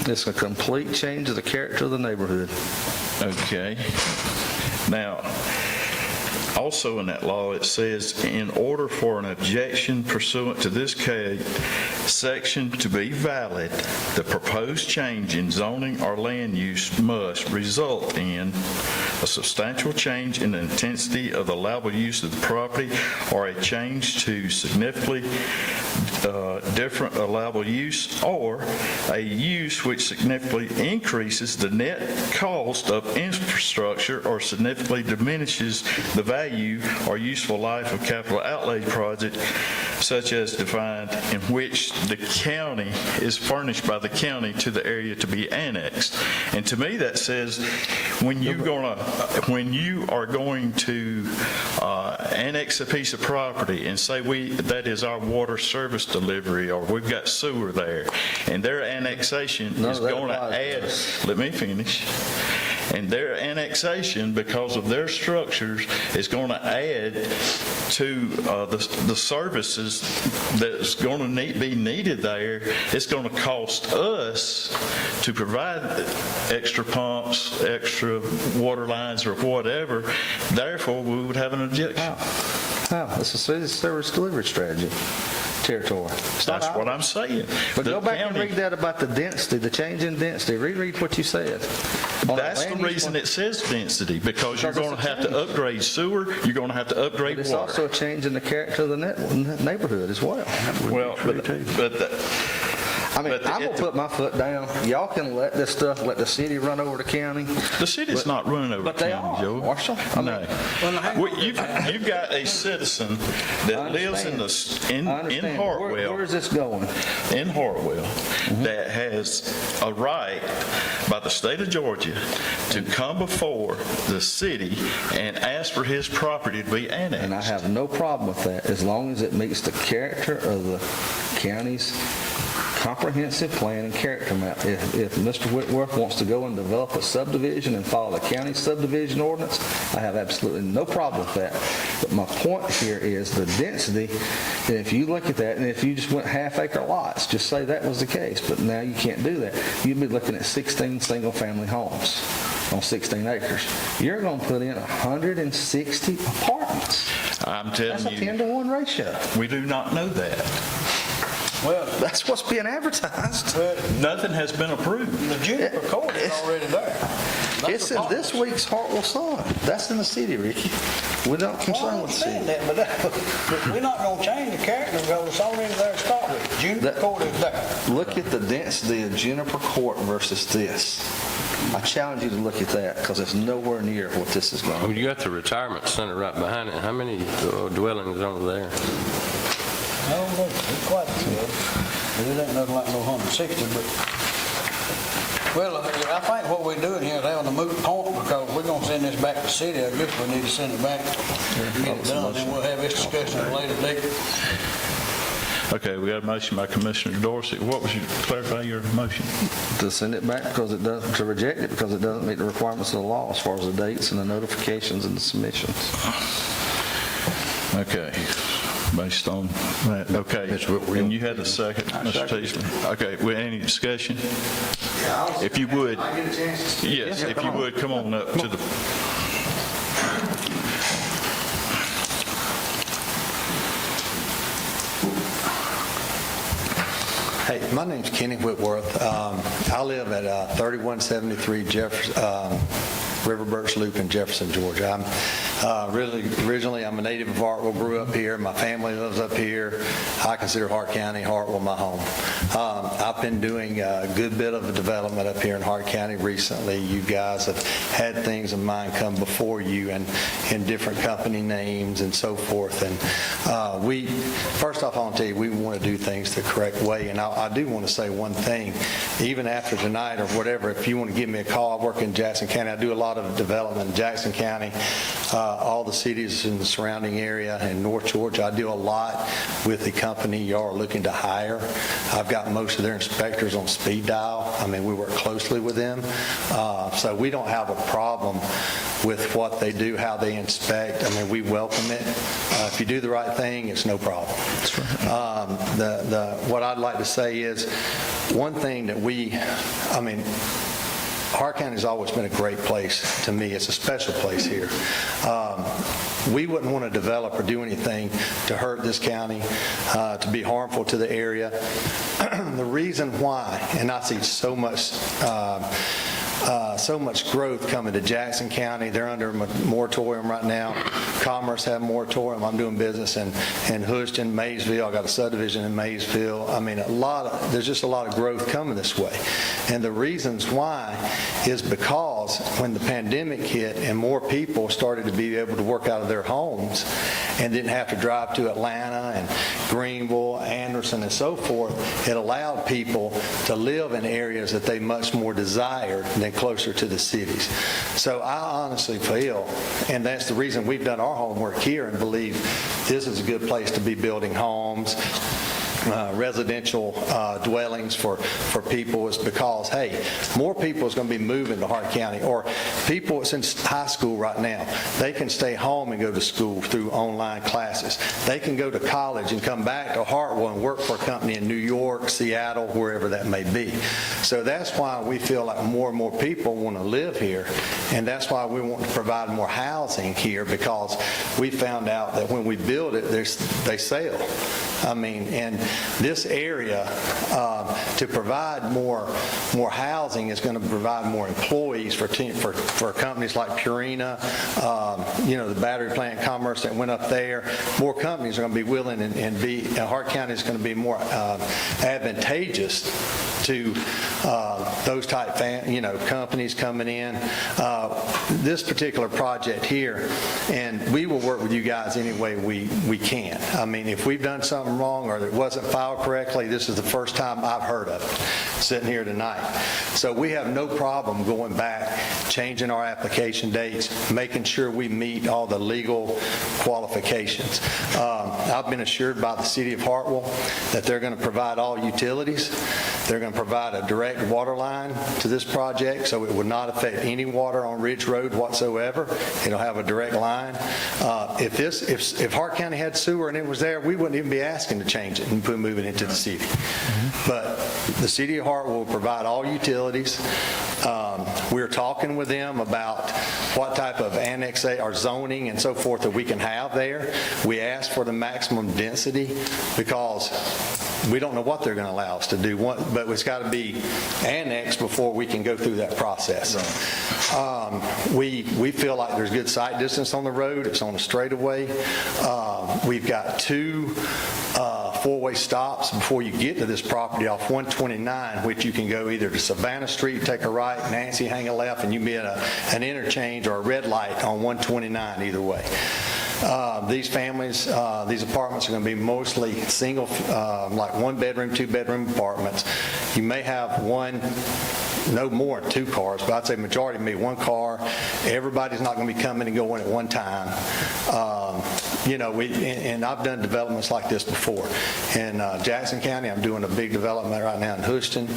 It's a complete change of the character of the neighborhood. Okay. Now, also in that law, it says, in order for an objection pursuant to this section to be valid, the proposed change in zoning or land use must result in a substantial change in the intensity of the allowable use of the property or a change to significantly different allowable use, or a use which significantly increases the net cost of infrastructure or significantly diminishes the value or useful life of capital outlay project, such as defined, in which the county is furnished by the county to the area to be annexed. And to me, that says when you are going to annex a piece of property and say that is our water service delivery, or we've got sewer there, and their annexation is going to add, let me finish, and their annexation, because of their structures, is going to add to the services that's going to be needed there. It's going to cost us to provide extra pumps, extra water lines, or whatever. Therefore, we would have an objection. How? It's a city service delivery strategy territory. That's what I'm saying. But The go back and county- read that about the density, the change in density. Reread what you said. On That's that the land use reason one- it says density, because you're Because going it's to a have to change. upgrade sewer, you're going to have to But upgrade it's also water. a change in the character of the neighborhood as well. Well, I mean, But I'm going to put my foot down. Y'all can let this stuff, let the city run over the county. the city's not running over the But they county, are, Joe. Marshall. I mean- No. Well, you've got a citizen that lives in I understand. Hartwell. Where is this going? In Hartwell, that has a right by the state of Georgia to come before the city and ask for his property to be annexed. And I have no problem with that, as long as it meets the character of the county's comprehensive plan and character map. If Mr. Whitworth wants to go and develop a subdivision and follow the county subdivision ordinance, I have absolutely no problem with that. But my point here is the density, and if you look at that, and if you just went half-acre lots, just say that was the case, but now you can't do that. You'd be looking at 16 single-family homes on 16 acres. You're going to put in 160 apartments. I'm That's a telling you, 10-to-1 ratio. we do not know that. Well, That's what's being advertised. Nothing has been approved. the Juniper Court is already there. That's It's the in problem. this week's Hartwell Sun. That's in the city, Ricky. We're not Well, I concerned with the understand city. that, but we're not going to change the character because it's already there to start with. Juniper Court is there. Look at the density of Juniper Court versus this. I challenge you to look at that because it's nowhere near what this is going to Well, be. you got the retirement center right behind it. How many dwellings over there? I don't know, it's quite good. It ain't nothing like no 160, but, well, I think what we're doing here is having a moot point because we're going to send this back to the city. I guess we need to send it back, get it done, and we'll have this discussion at a later date. Okay, we got a motion by Commissioner Dorsey. What was clarify your motion? To send it back because it doesn't, to reject it because it doesn't meet the requirements of the law as far as the dates and the notifications and the submissions. Okay, based on that, okay. And you had a second, Mr. Teasley? Okay, well, any discussion? If you would, yes, if you would, come on up to the, Hey, my name's Kenny Whitworth. I live at 3173 River Birch Loop in Jefferson, Georgia. I'm originally, I'm a native of Hartwell, grew up here. My family lives up here. I consider Hart County, Hartwell, my home. I've been doing a good bit of development up here in Hart County recently. You guys have had things of mine come before you and in different company names and so forth. And first off, I want to tell you, we want to do things the correct way. And I do want to say one thing. Even after tonight or whatever, if you want to give me a call, I work in Jackson County. I do a lot of development in Jackson County, all the cities in the surrounding area in North Georgia. I do a lot with the company y'all are looking to hire. I've got most of their inspectors on speed dial. I mean, we work closely with them. So we don't have a problem with what they do, how they inspect. I mean, we welcome it. If you do the right thing, it's no problem. What I'd like to say is one thing that Hart County has always been a great place to me. It's a special place here. We wouldn't want to develop or do anything to hurt this county, to be harmful to the area. The reason why, and I see so much growth coming to Jackson County. They're under a moratorium right now. Commerce have a moratorium. I'm doing business in Houston, Maysville. I got a subdivision in Maysville. I mean, there's just a lot of growth coming this way. And the reasons why is because when the pandemic hit and more people started to be able to work out of their homes and didn't have to drive to Atlanta and Greenville, Anderson, and so forth, it allowed people to live in areas that they much more desired than closer to the cities. So I honestly feel, and that's the reason we've done our homework here and believe this is a good place to be building homes, residential dwellings for people, is because, hey, more people is going to be moving to Hart County, or people that's in high school right now, they can stay home and go to school through online classes. They can go to college and come back to Hartwell and work for a company in New York, Seattle, wherever that may be. So that's why we feel like more and more people want to live here, and that's why we want to provide more housing here, because we found out that when we build it, they sell. I mean, and this area, to provide more housing is going to provide more employees for companies like Purina, the battery plant Commerce that went up there. More companies are going to be willing, and Hart County is going to be more advantageous to those type companies coming in. This particular project here, and we will work with you guys any way we can. I mean, if we've done something wrong or it wasn't filed correctly, this is the first time I've heard of it sitting here tonight. So we have no problem going back, changing our application dates, making sure we meet all the legal qualifications. I've been assured by the city of Hartwell that they're going to provide all utilities. They're going to provide a direct water line to this project, so it would not affect any water on Ridge Road whatsoever. It'll have a direct line. If Hart County had sewer and it was there, we wouldn't even be asking to change it and move it into the city. But the city of Hartwell will provide all utilities. We're talking with them about what type of annex or zoning and so forth that we can have there. We asked for the maximum density because we don't know what they're going to allow us to do, but it's got to be annexed before we can go through that process. We feel like there's good sight distance on the road. It's on a straightaway. We've got two four-way stops before you get to this property off 129, which you can go either to Savannah Street, take a right, Nancy, hang a left, and you can be at an interchange or a red light on 129 either way. These families, these apartments are going to be mostly single, like one-bedroom, two-bedroom apartments. You may have no more than 2 cars, but I'd say majority may be 1 car. Everybody's not going to be coming and going at one time. And I've done developments like this before. In Jackson County, I'm doing a big development right now in Houston,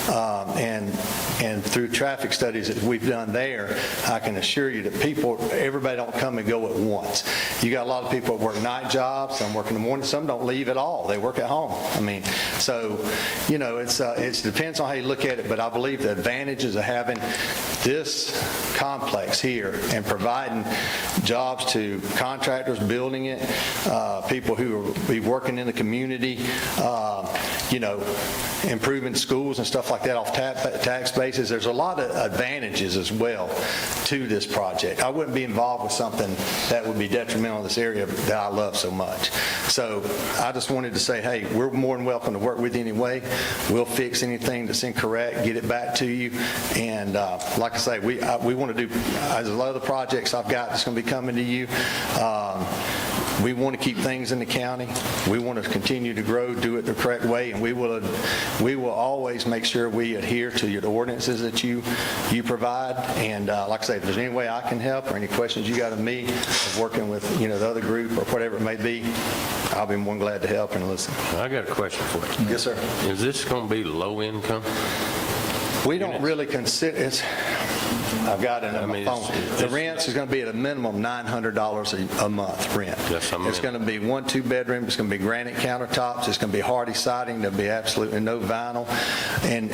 and through traffic studies that we've done there, I can assure you that everybody don't come and go at once. You got a lot of people that work night jobs, some work in the morning, some don't leave at all. They work at home. I mean, so, it depends on how you look at it, but I believe the advantages of having this complex here and providing jobs to contractors building it, people who will be working in the community, improving schools and stuff like that off tax bases. There's a lot of advantages as well to this project. I wouldn't be involved with something that would be detrimental in this area that I love so much. So I just wanted to say, hey, we're more than welcome to work with you anyway. We'll fix anything that's incorrect, get it back to you. And like I say, we want to do, there's a lot of the projects I've got that's going to be coming to you. We want to keep things in the county. We want to continue to grow, do it the correct way, and we will always make sure we adhere to your ordinances that you provide. And like I say, if there's any way I can help or any questions you got of me, of working with the other group or whatever it may be, I'll be more than glad to help and listen. I got a question for you. Yes, sir. Is this going to be low income? We don't really consider it. I've got it on my phone. The rent is going to be at a minimum $900 a month rent. Yes, it's going to be 1 2-bedroom. It's going to be granite countertops. It's going to be hardy siding. There'll be absolutely no vinyl. And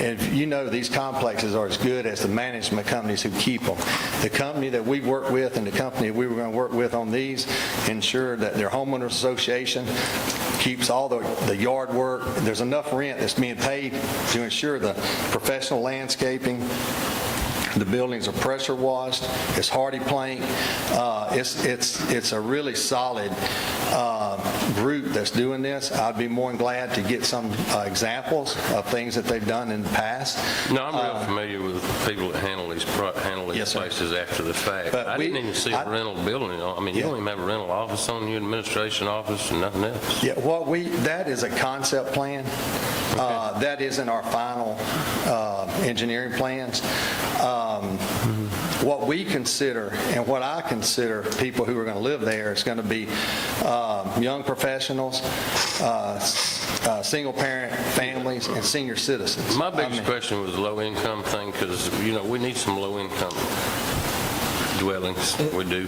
these complexes are as good as the management companies who keep them. The company that we work with and the company we were going to work with on these ensure that their homeowners association keeps all the yard work. There's enough rent that's being paid to ensure the professional landscaping, The buildings are pressure washed. It's hardy plank. It's a really solid group that's doing this. I'd be more than glad to get some examples of things that they've done in the past. No, I'm real familiar with people that handle these Yes, sir. places after the fact. But I didn't even see a I- rental building. I mean, you don't even have a rental office on your administration office and nothing else. Yeah, that is a concept plan. That isn't our final engineering plans. What we consider and what I consider people who are going to live there is going to be young professionals, single-parent families, and senior citizens. My biggest question was the low-income thing, because, we need some low-income dwellings. We do.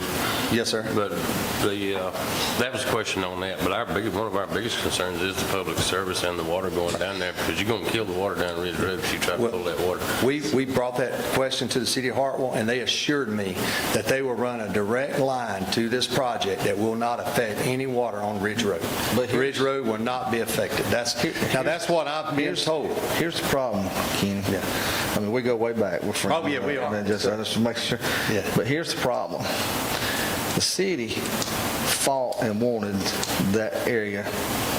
Yes, sir. But that was a question on that. But one of our biggest concerns is the public service and the water going down there, because you're going to kill the water down Ridge Road if you try to pull that water. We brought that question to the city of Hartwell, and they assured me that they will run a direct line to this project that will not affect any water on Ridge Road. But Ridge Road will not be affected. That's what I've been told. Here's the problem, Kenny. Yeah. I mean, we go way back. We're friends. Oh, yeah, we are. And just to make sure. Yeah. But here's the problem. The city fought and wanted that area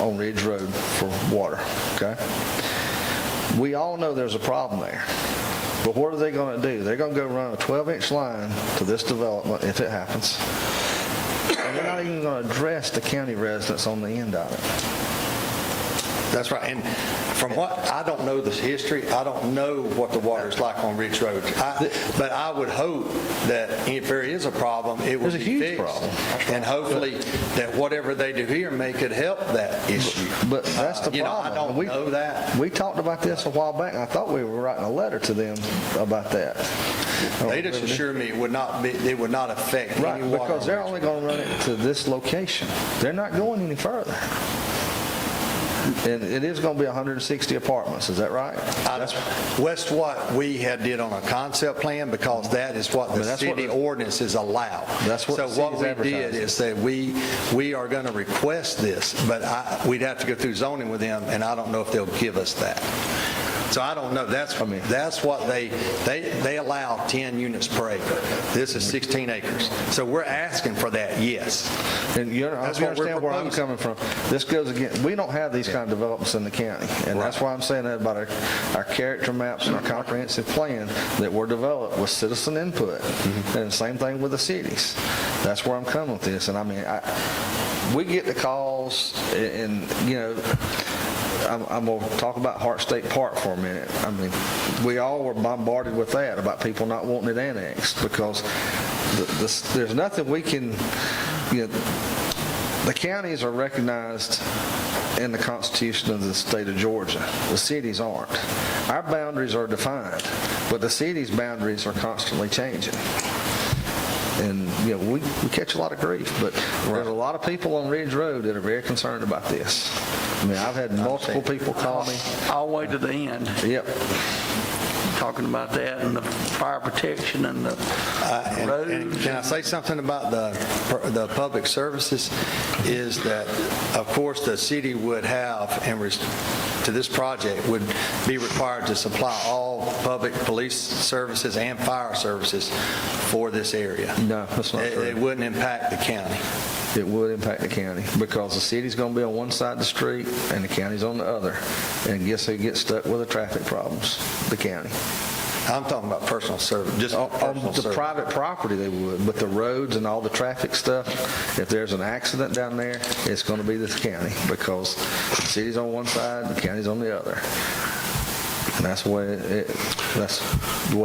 on Ridge Road for water, okay? We all know there's a problem there. But what are they going to do? They're going to go run a 12-inch line to this development if it happens. And they're not even going to address the county residents on the end of it. That's right. And from what, I don't know this history, I don't know what the water is like on Ridge Road. But I would hope that if there is a problem, it will There's a be huge fixed. problem. And hopefully that whatever they do here may could help that issue. But that's the I problem. don't know that. We talked about this a while back, and I thought we were writing a letter to them about that. They just assured me it would not affect Right, any water. because they're only going to run it to this location. They're not going any further. And it is going to be 160 apartments, is that right? That's what we had did on a concept plan, because that is what the city ordinances allow. That's what So the what city's we did advertising. is that we are going to request this, but we'd have to go through zoning with them, and I don't know if they'll give us that. So I don't know. That's what they allow 10 units per acre. This is 16 acres. So we're asking for that, yes. And you That's what we're understand where I'm proposing. coming from. This goes again, we don't have these kind of developments in the county. And that's why I'm saying that about our character maps and our comprehensive plan that were developed with citizen input. And the same thing with the cities. That's where I'm coming with this. And I mean, we get the calls and I'm going to talk about Hart State Park for a minute. I mean, we all were bombarded with that about people not wanting it annexed because there's nothing we can, the counties are recognized in the Constitution of the state of Georgia. The cities aren't. Our boundaries are defined, but the city's boundaries are constantly changing. And, we catch a lot of grief, but there's a lot of people on Ridge Road that are very concerned about this. I mean, I've had multiple people call me. All the way to the end, Yep. talking about that and the fire protection and the And roads. can I say something about the public services? Is that, of course, the city would have, and to this project, would be required to supply all public police services and fire services for this area. No, that's not true. It wouldn't impact the county. It would impact the county because the city's going to be on one side of the street and the county's on the other. And guess who gets stuck with the traffic problems? The county. I'm talking about personal service, just On personal the service. private property they would, but the roads and all the traffic stuff, if there's an accident down there, it's going to be this county because the city's on one side, the county's on the other. And that's the way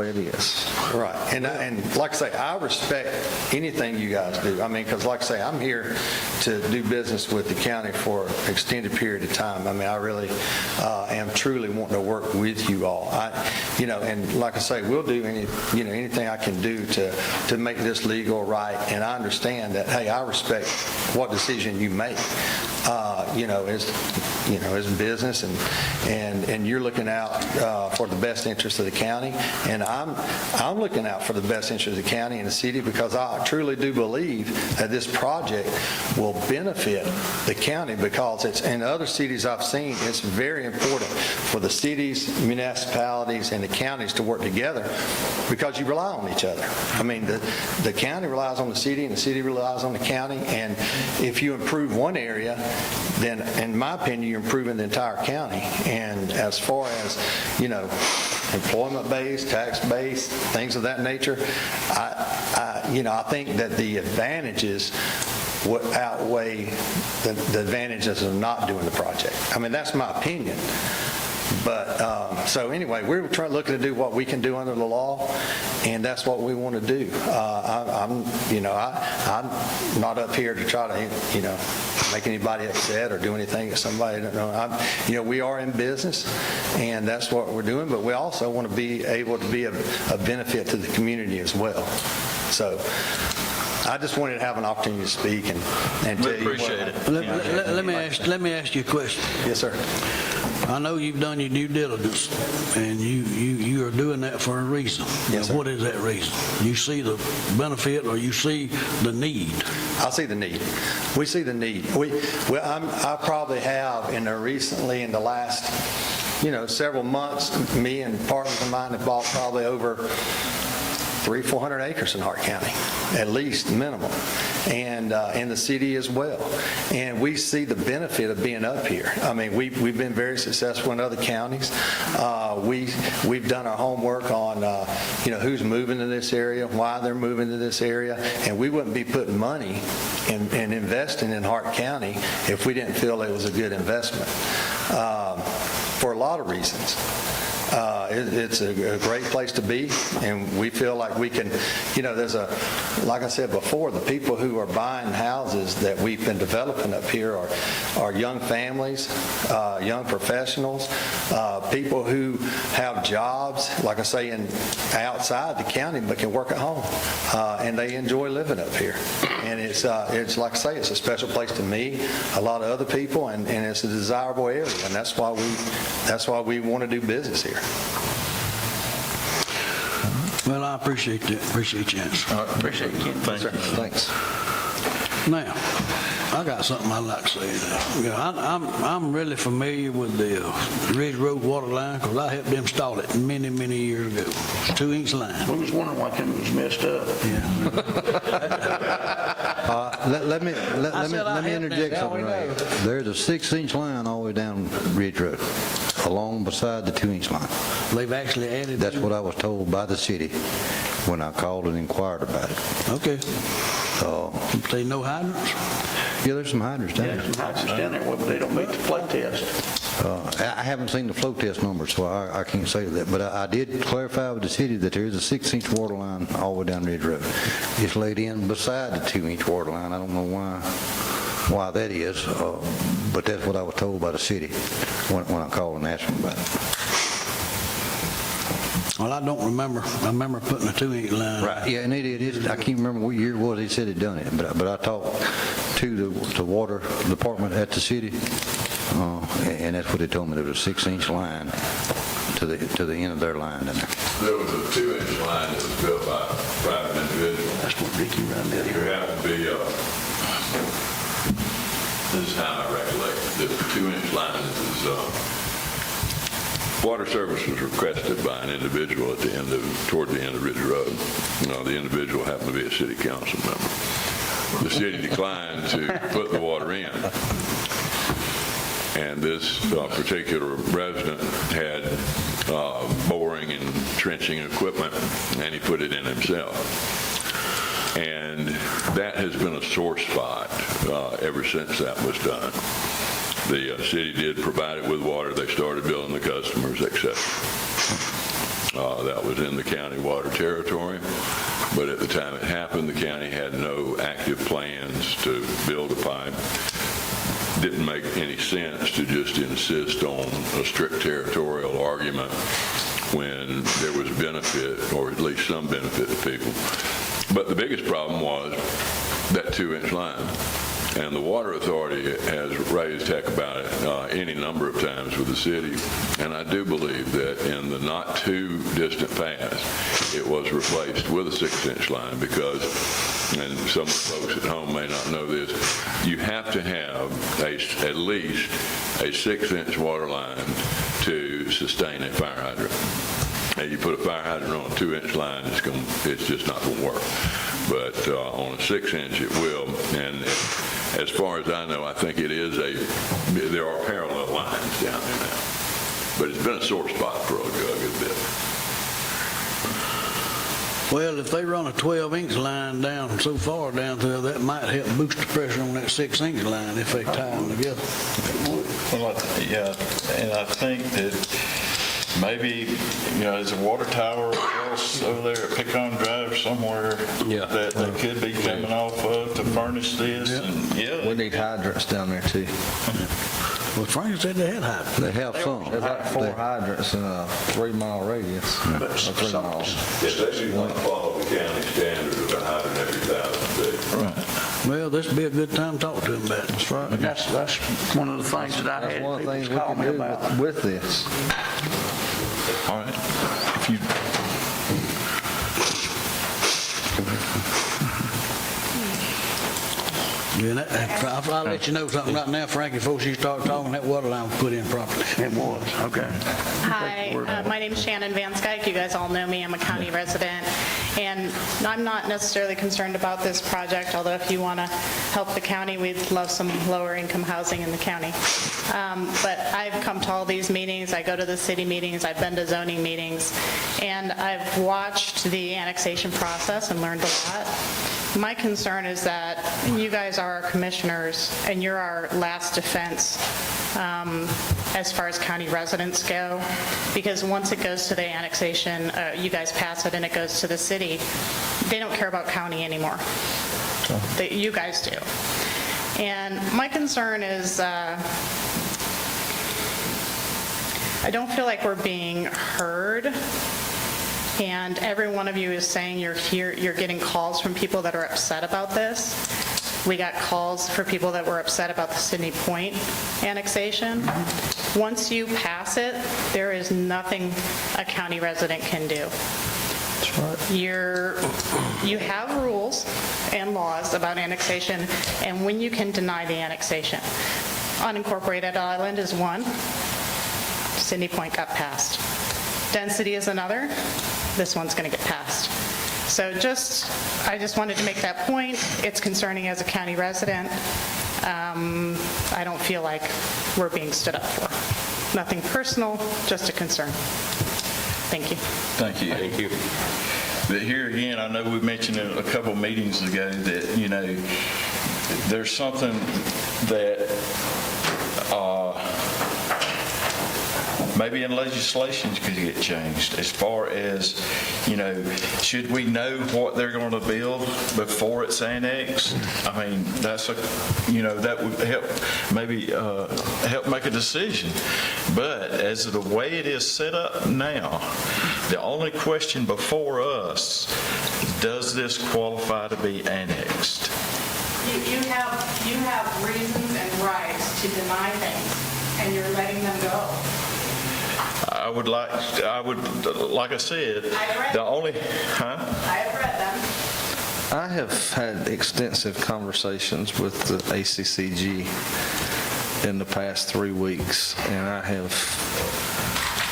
it is. Right. And like I say, I respect anything you guys do. I mean, because like I say, I'm here to do business with the county for an extended period of time. I mean, I really am truly wanting to work with you all. And like I say, we'll do anything I can do to make this legal, right. And I understand that, hey, I respect what decision you make. As business, and you're looking out for the best interest of the county, and I'm looking out for the best interest of the county and the city because I truly do believe that this project will benefit the county because it's in other cities I've seen. It's very important for the cities, municipalities, and the counties to work together because you rely on each other. I mean, the county relies on the city and the city relies on the county, and if you improve one area, then in my opinion, you're improving the entire county. And as far as, employment base, tax base, things of that nature, I think that the advantages would outweigh the advantages of not doing the project. I mean, that's my opinion. But, so anyway, we're looking to do what we can do under the law, and that's what we want to do. I'm not up here to try to, make anybody upset or do anything that somebody don't know. We are in business, and that's what we're doing, but we also want to be able to be a benefit to the community as well. So I just wanted to have an opportunity to speak and tell you. Appreciate it. Let me ask you a question. Yes, sir. I know you've done your due diligence, and you are doing that for a reason. Yes, sir. What is that reason? You see the benefit, or you see the need? I see the need. We see the need. I probably have in the last, several months, me and partners of mine have bought probably over 300-400 acres in Hart County, at least minimum, and in the city as well. And we see the benefit of being up here. I mean, we've been very successful in other counties. We've done our homework on who's moving to this area, why they're moving to this area, and we wouldn't be putting money and investing in Hart County if we didn't feel it was a good investment for a lot of reasons. It's a great place to be, and we feel like we can, like I said before, the people who are buying houses that we've been developing up here are young families, young professionals, people who have jobs, like I say, outside the county, but can work at home, and they enjoy living up here. And it's like I say, it's a special place to me, a lot of other people, and it's a desirable area, and that's why we want to do business here. Well, I appreciate that. Appreciate your answer. Appreciate it, Ken. Thanks. Now, I got something I'd like to say. I'm really familiar with the Ridge Road water line because I helped install it many, many years ago. It's a 2-inch line. We was wondering why Ken was messed up. Let me interject something right here. There's a 6-inch line all the way down Ridge Road, along beside the 2-inch line. They've actually added. That's what I was told by the city when I called and inquired about it. Okay. Say no hydrants? Yeah, there's some hydrants down Yeah, there. some houses down there, but they don't meet the flow test. I haven't seen the flow test numbers, so I can't say that. But I did clarify with the city that there is a 6-inch water line all the way down Ridge Road. It's laid in beside the 2-inch water line. I don't know why that is, but that's what I was told by the city when I called and asked them about it. Well, I don't remember. I remember putting a 2-inch line. Right. Yeah, and it is. I can't remember what year it was. He said he'd done it, but I talked to the water department at the city, and that's what they told me. There was a 6-inch line to the end of their line down there. There was a 2-inch line that was built by a private individual. That's what Ricky run down There here. happened to be, this is how I recollect, the 2-inch line is, water service was requested by an individual toward the end of Ridge Road. The individual happened to be a city council member. The city declined to put the water in. And this particular resident had boring and trenching equipment, and he put it in himself. And that has been a sore spot ever since that was done. The city did provide it with water. They started billing the customers, etc. That was in the county water territory, but at the time it happened, the county had no active plans to build a pipe. Didn't make any sense to just insist on a strict territorial argument when there was benefit, or at least some benefit to people. But the biggest problem was that 2-inch line. And the Water Authority has raised heck about it any number of times with the city. And I do believe that in the not too distant past, it was replaced with a 6-inch line because, and some folks at home may not know this, you have to have at least a 6-inch water line to sustain a fire hydrant. and you put a fire hydrant on a 2-inch line, it's just not going to work. But on a 6-inch, it will. And as far as I know, I think there are parallel lines down there now. But it's been a sore spot for a good bit. Well, if they run a 12-inch line down so far down there, that might help boost the pressure on that 6-inch line if they tie them together. Well, yeah, and I think that maybe, there's a water tower else over there at Pecan Drive somewhere that they could be coming off of to furnish this. And We need hydrants down there too. Well, Frank said they had hydrants. They have some. There's like 4 hydrants in a 3-mile radius. Or 3 miles. If they do not follow the county standard of a hydrant every 1,000 feet. Right. Well, this would be a good time to talk to them about it. That's right. That's one of the things that I That's had one of the things people we call can me do about. with this. All right. If you, I'll let you know something right now, Frankie, before you start talking, that water line was put in properly. It was, okay. Hi, my name's Shannon Van Skyke. You guys all know me. I'm a county resident, and I'm not necessarily concerned about this project, although if you want to help the county, we'd love some lower-income housing in the county. But I've come to all these meetings. I go to the city meetings. I've been to zoning meetings, and I've watched the annexation process and learned a lot. My concern is that you guys are our commissioners, and you're our last defense as far as county residents go, because once it goes to the annexation, you guys pass it and it goes to the city, they don't care about county anymore. You guys do. And my concern is I don't feel like we're being heard. And every one of you is saying you're getting calls from people that are upset about this. We got calls for people that were upset about the Sydney Point annexation. Once you pass it, there is nothing a county resident can do. That's right. You have rules and laws about annexation and when you can deny the annexation. Unincorporated island is one. Sydney Point got passed. Density is another. This one's going to get passed. So I just wanted to make that point. It's concerning as a county resident. I don't feel like we're being stood up for. Nothing personal, just a concern. Thank you. thank you. Thank you. But here again, I know we mentioned it a couple of meetings ago that, there's something that maybe in legislation could get changed as far as, should we know what they're going to build before it's annexed? I mean, that's that would help maybe help make a decision. But as the way it is set up now, the only question before us, does this qualify to be annexed? You have reasons and rights to deny things, and you're letting them go. I would, like I said, the only, I have read them. I have had extensive conversations with the ACCG in the past 3 weeks, and I have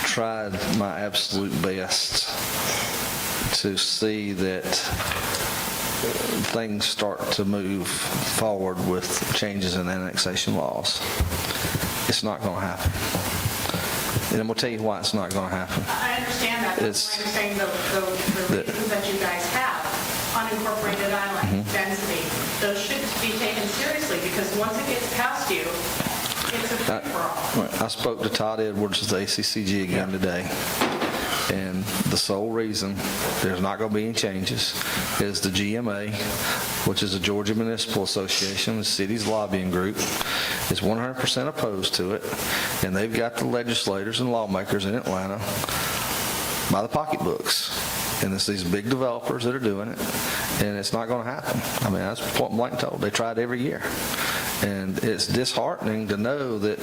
tried my absolute best to see that things start to move forward with changes in annexation laws. It's not going to happen. And I'm going to tell you why it's not going to happen. I understand that. That's why I'm saying the reasons that you guys have, unincorporated island, density, those should be taken seriously, because once it gets past you, it's a free-for-all. I spoke to Todd Edwards of the ACCG again today, and the sole reason there's not going to be any changes is the GMA, which is the Georgia Municipal Association, the city's lobbying group, is 100% opposed to it, and they've got the legislators and lawmakers in Atlanta by the pocketbooks. And it's these big developers that are doing it, and it's not going to happen. I mean, that's point blank told. They tried every year. And it's disheartening to know that,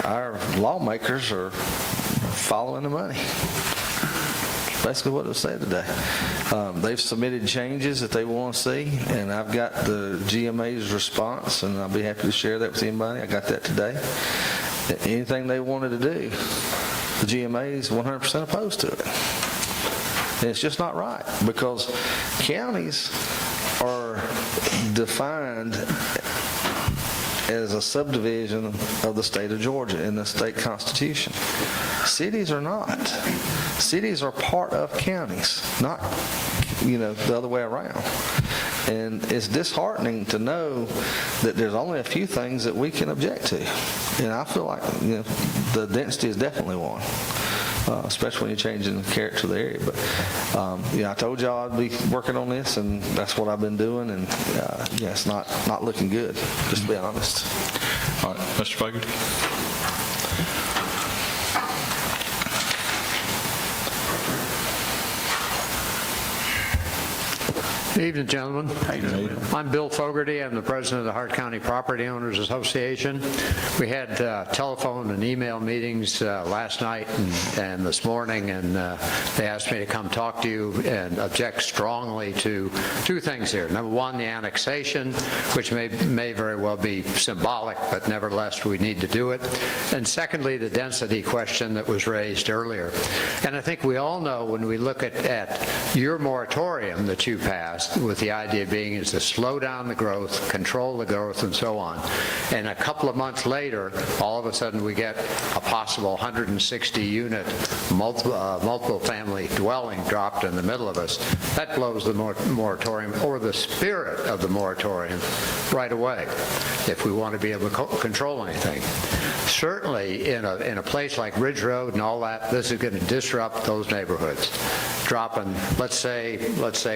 our lawmakers are following the money. Basically what it was said today. They've submitted changes that they want to see, and I've got the GMA's response, and I'll be happy to share that with anybody. I got that today. Anything they wanted to do, the GMA is 100% opposed to it. And it's just not right, because counties are defined as a subdivision of the state of Georgia in the state constitution. Cities are not. Cities are part of counties, not, the other way around. And it's disheartening to know that there's only a few things that we can object to. And I feel like, the density is definitely one. Especially when you're changing the character of the area. But, I told y'all I'd be working on this, and that's what I've been doing, and, it's not looking good, just to be honest. All right, Mr. Fogarty. Good evening, gentlemen. I'm Bill Fogarty. I'm the president of the Hart County Property Owners Association. We had telephone and email meetings last night and this morning, and they asked me to come talk to you and object strongly to two things here. Number one, the annexation, which may very well be symbolic, but nevertheless we need to do it. And secondly, the density question that was raised earlier. And I think we all know, when we look at your moratorium that you passed, with the idea being is to slow down the growth, control the growth, and so on. And a couple of months later, all of a sudden we get a possible 160-unit multiple family dwelling dropped in the middle of us. That blows the moratorium, or the spirit of the moratorium, right away, if we want to be able to control anything. Certainly in a place like Ridge Road and all that, this is going to disrupt those neighborhoods. Dropping, let's say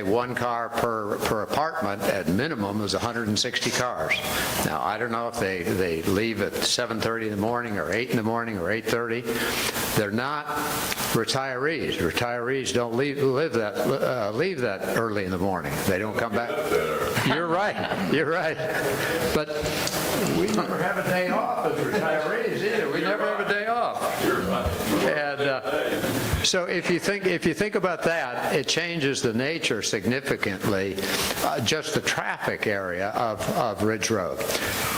one car per apartment at minimum is 160 cars. Now, I don't know if they leave at 7:30 in the morning or 8 in the morning or 8:30. They're not retirees. Retirees don't leave that early in the morning. They don't come back. You're right. But we never have a day off as retirees either. We never have a day off. And so if you think about that, it changes the nature significantly, just the traffic area of Ridge Road.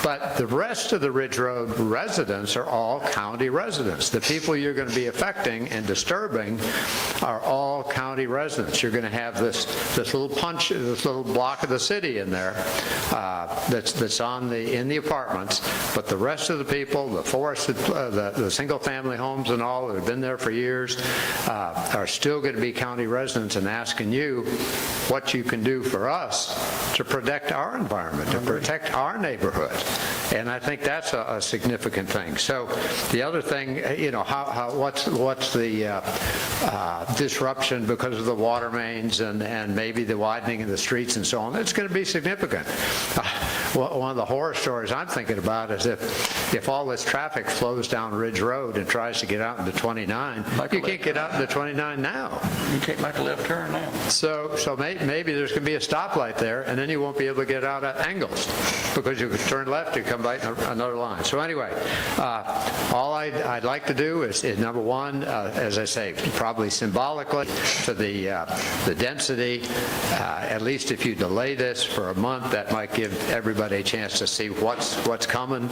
But the rest of the Ridge Road residents are all county residents. The people you're going to be affecting and disturbing are all county residents. You're going to have this little block of the city in there that's in the apartments, but the rest of the people, the forested, the single-family homes and all that have been there for years, are still going to be county residents, and asking you what you can do for us to protect our environment, to protect our neighborhood. And I think that's a significant thing. So the other thing, what's the disruption because of the water mains and maybe the widening of the streets and so on? It's going to be significant. One of the horror stories I'm thinking about is if all this traffic flows down Ridge Road and tries to get out into 29, you can't get out into 29 now. You can't make a left turn now. So maybe there's going to be a stoplight there, and then you won't be able to get out at Angles, because you could turn left and come back another line. So anyway, all I'd like to do is number one, as I say, probably symbolically to the density. At least if you delay this for a month, that might give everybody a chance to see what's coming,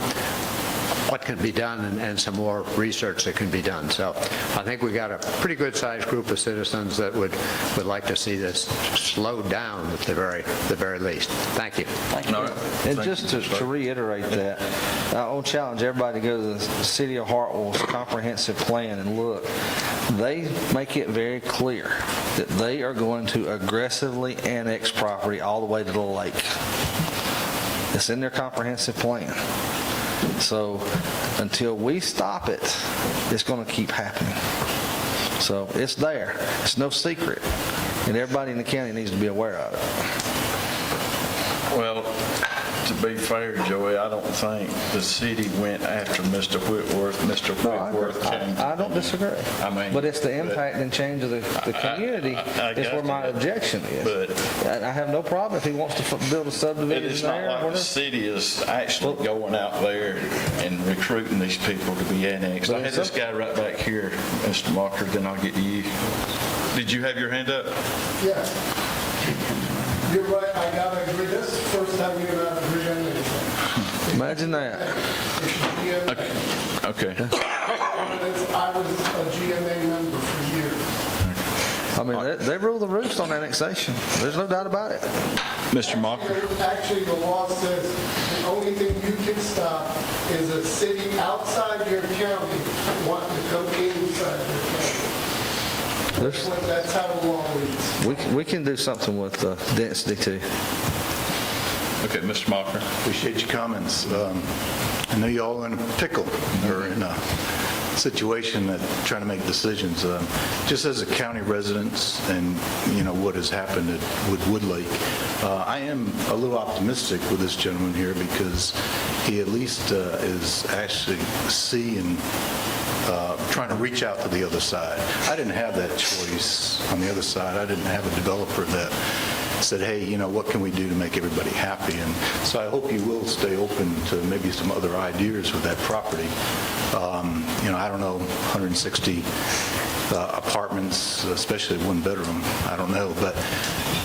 what can be done, and some more research that can be done. So I think we got a pretty good-sized group of citizens that would like to see this slowed down at the very least. Thank you. And just to reiterate that, I will challenge everybody to go to the City of Hartwell's comprehensive plan and look. They make it very clear that they are going to aggressively annex property all the way to the lake. It's in their comprehensive plan. So until we stop it, it's going to keep happening. So it's there. It's no secret. And everybody in the county needs to be aware of it. Well, to be fair, Joey, I don't think the city went after Mr. Whitworth. Mr. Whitworth came. I don't disagree. But it's the impact and change of the community is where my objection is. But I have no problem if he wants to build a subdivision there. It's not like the city is actually going out there and recruiting these people to be annexed. I had this guy right back here, Mr. Marker, then I'll get to you. Did you have your hand up? Yeah. You're right, I gotta agree. This is the first time you're not agreeing on anything. Imagine that. Okay. candidates. I was a GMA member for years. I mean, they rule the roost on annexation. There's no doubt about it. Mr. Mocker? Actually, the law says the only thing you can stop is a city outside your county wanting to come inside your county. That's how the law reads. We can do something with density too. Okay, Mr. Mocker. Appreciate your comments. I know you all are in a pickle, or in a situation that trying to make decisions. Just as a county resident and, what has happened with Woodlake, I am a little optimistic with this gentleman here because he at least is actually seeing, trying to reach out to the other side. I didn't have that choice on the other side. I didn't have a developer that said, hey, what can we do to make everybody happy? And so I hope you will stay open to maybe some other ideas with that property. I don't know, 160 apartments, especially one bedroom, I don't know, but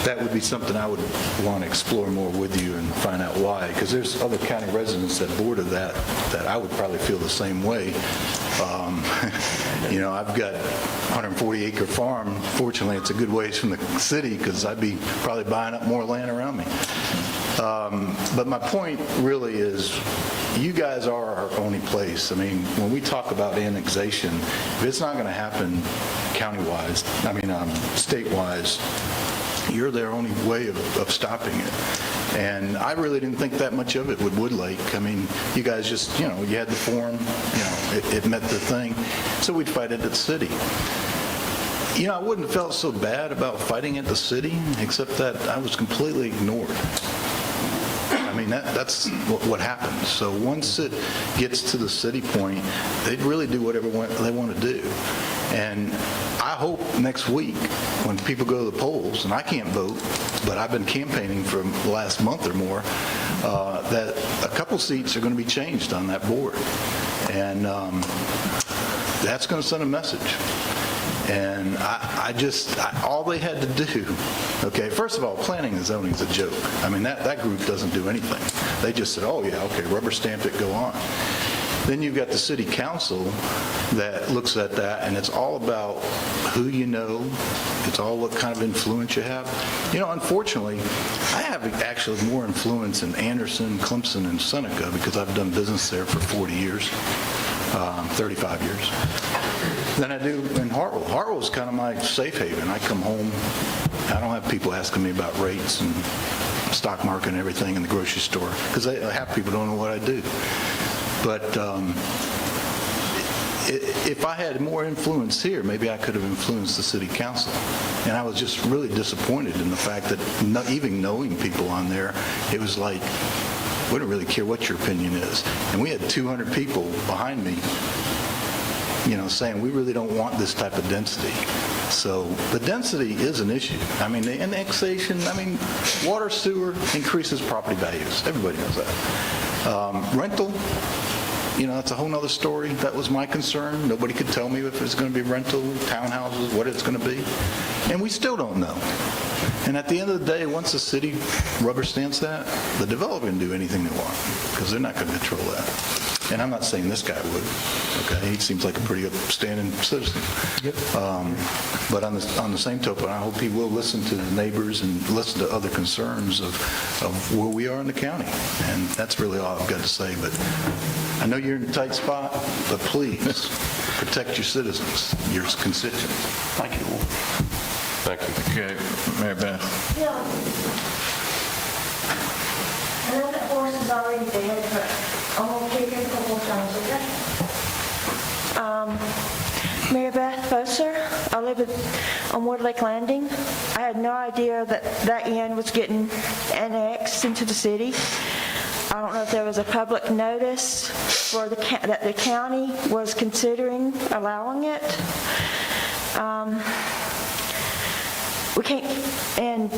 that would be something I would want to explore more with you and find out why, because there's other county residents that border that I would probably feel the same way. I've got 140-acre farm. Fortunately, it's a good ways from the city because I'd be probably buying up more land around me. But my point really is you guys are our only place. I mean, when we talk about annexation, if it's not going to happen county-wise, state-wise, you're their only way of stopping it. And I really didn't think that much of it with Woodlake. I mean, you guys just, you had the form, it met the thing, so we'd fight it at the city. I wouldn't have felt so bad about fighting at the city, except that I was completely ignored. I mean, that's what happens. So once it gets to the city point, they'd really do whatever they want to do. And I hope next week when people go to the polls, and I can't vote, but I've been campaigning for the last month or more, that a couple seats are going to be changed on that board. And that's going to send a message. And all they had to do, okay, first of all, planning and zoning is a joke. I mean, that group doesn't do anything. They just said, oh, yeah, okay, rubber stamp it, go on. Then you've got the city council that looks at that, and it's all about who you know. It's all what kind of influence you have. Unfortunately, I have actually more influence in Anderson, Clemson, and Seneca because I've done business there for 40 years, 35 years, than I do in Hartwell. Hartwell is kind of my safe haven. I come home, I don't have people asking me about rates and stock market and everything in the grocery store because half people don't know what I do. But if I had more influence here, maybe I could have influenced the city council. And I was just really disappointed in the fact that even knowing people on there, it was like, we don't really care what your opinion is. And we had 200 people behind me, saying we really don't want this type of density. So the density is an issue. I mean, the annexation, water, sewer increases property values. Everybody knows that. Rental, that's a whole other story. That was my concern. Nobody could tell me if it's going to be rental, townhouses, what it's going to be. And we still don't know. And at the end of the day, once the city rubber stamps that, the developer can do anything they want because they're not going to control that. And I'm not saying this guy would. Okay, he seems like a pretty upstanding citizen. Yep. But on the same token, I hope he will listen to the neighbors and listen to other concerns of where we are in the county. And that's really all I've got to say. But I know you're in a tight spot, but please protect your citizens, your constituents. Thank you. Thank you. Okay, Mary Beth. Yeah. I know that horse is already dead, but I'm going to keep it for more times, okay? Mary Beth Foser. I live on Woodlake Landing. I had no idea that end was getting annexed into the city. I don't know if there was a public notice for that the county was considering allowing it. We can't, and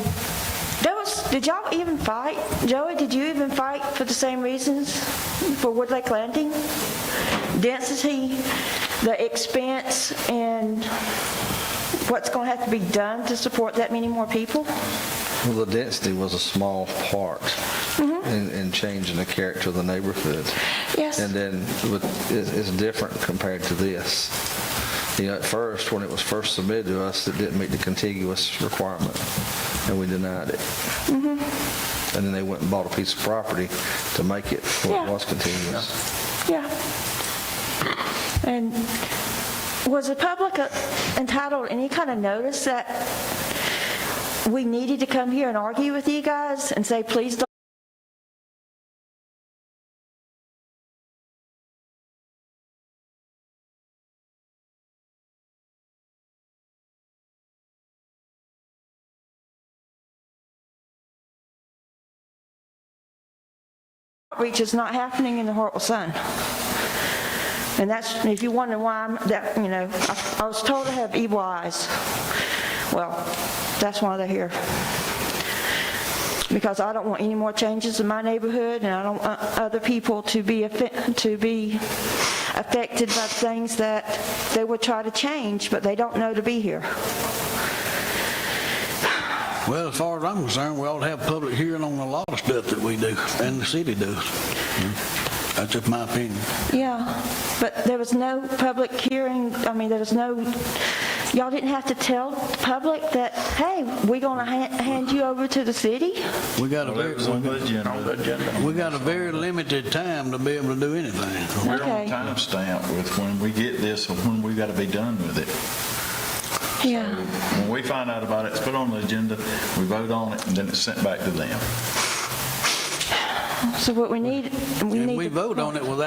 did y'all even fight? Joey, did you even fight for the same reasons for Woodlake Landing? Density, the expense, and what's going to have to be done to support that many more people? Well, the density was a small part and changing the character of the neighborhood. Yes. And then it's different compared to this. You know, at first, when it was first submitted to us, it didn't meet the contiguous requirement, and we denied it. And then they went and bought a piece of property to make it where it Yeah. was contiguous. Yeah. And was the public entitled to any kind of notice that we needed to come here and argue with you guys and say, please don't? Outreach is not happening in the Hartwell Sun. And that's, if you wonder why I was told to have evil eyes. Well, that's why they're here. Because I don't want any more changes in my neighborhood, and I don't want other people to be affected by things that they would try to change, but they don't know to be here. Well, as far as I'm concerned, we ought to have public hearing on a lot of stuff that we do, and the city does. That's just my opinion. Yeah, but there was no public hearing. I mean, there was no, y'all didn't have to tell the public that, hey, we're going to hand you over to the city? We got a Well, it was on the agenda. we got a very limited time to be able to do anything. We're on Okay. time stamp with when we get this and when we got to be done with it. Yeah. When we find out about it, it's put on the agenda, we vote on it, and then it's sent back to them. So what we need, And we to- vote on it without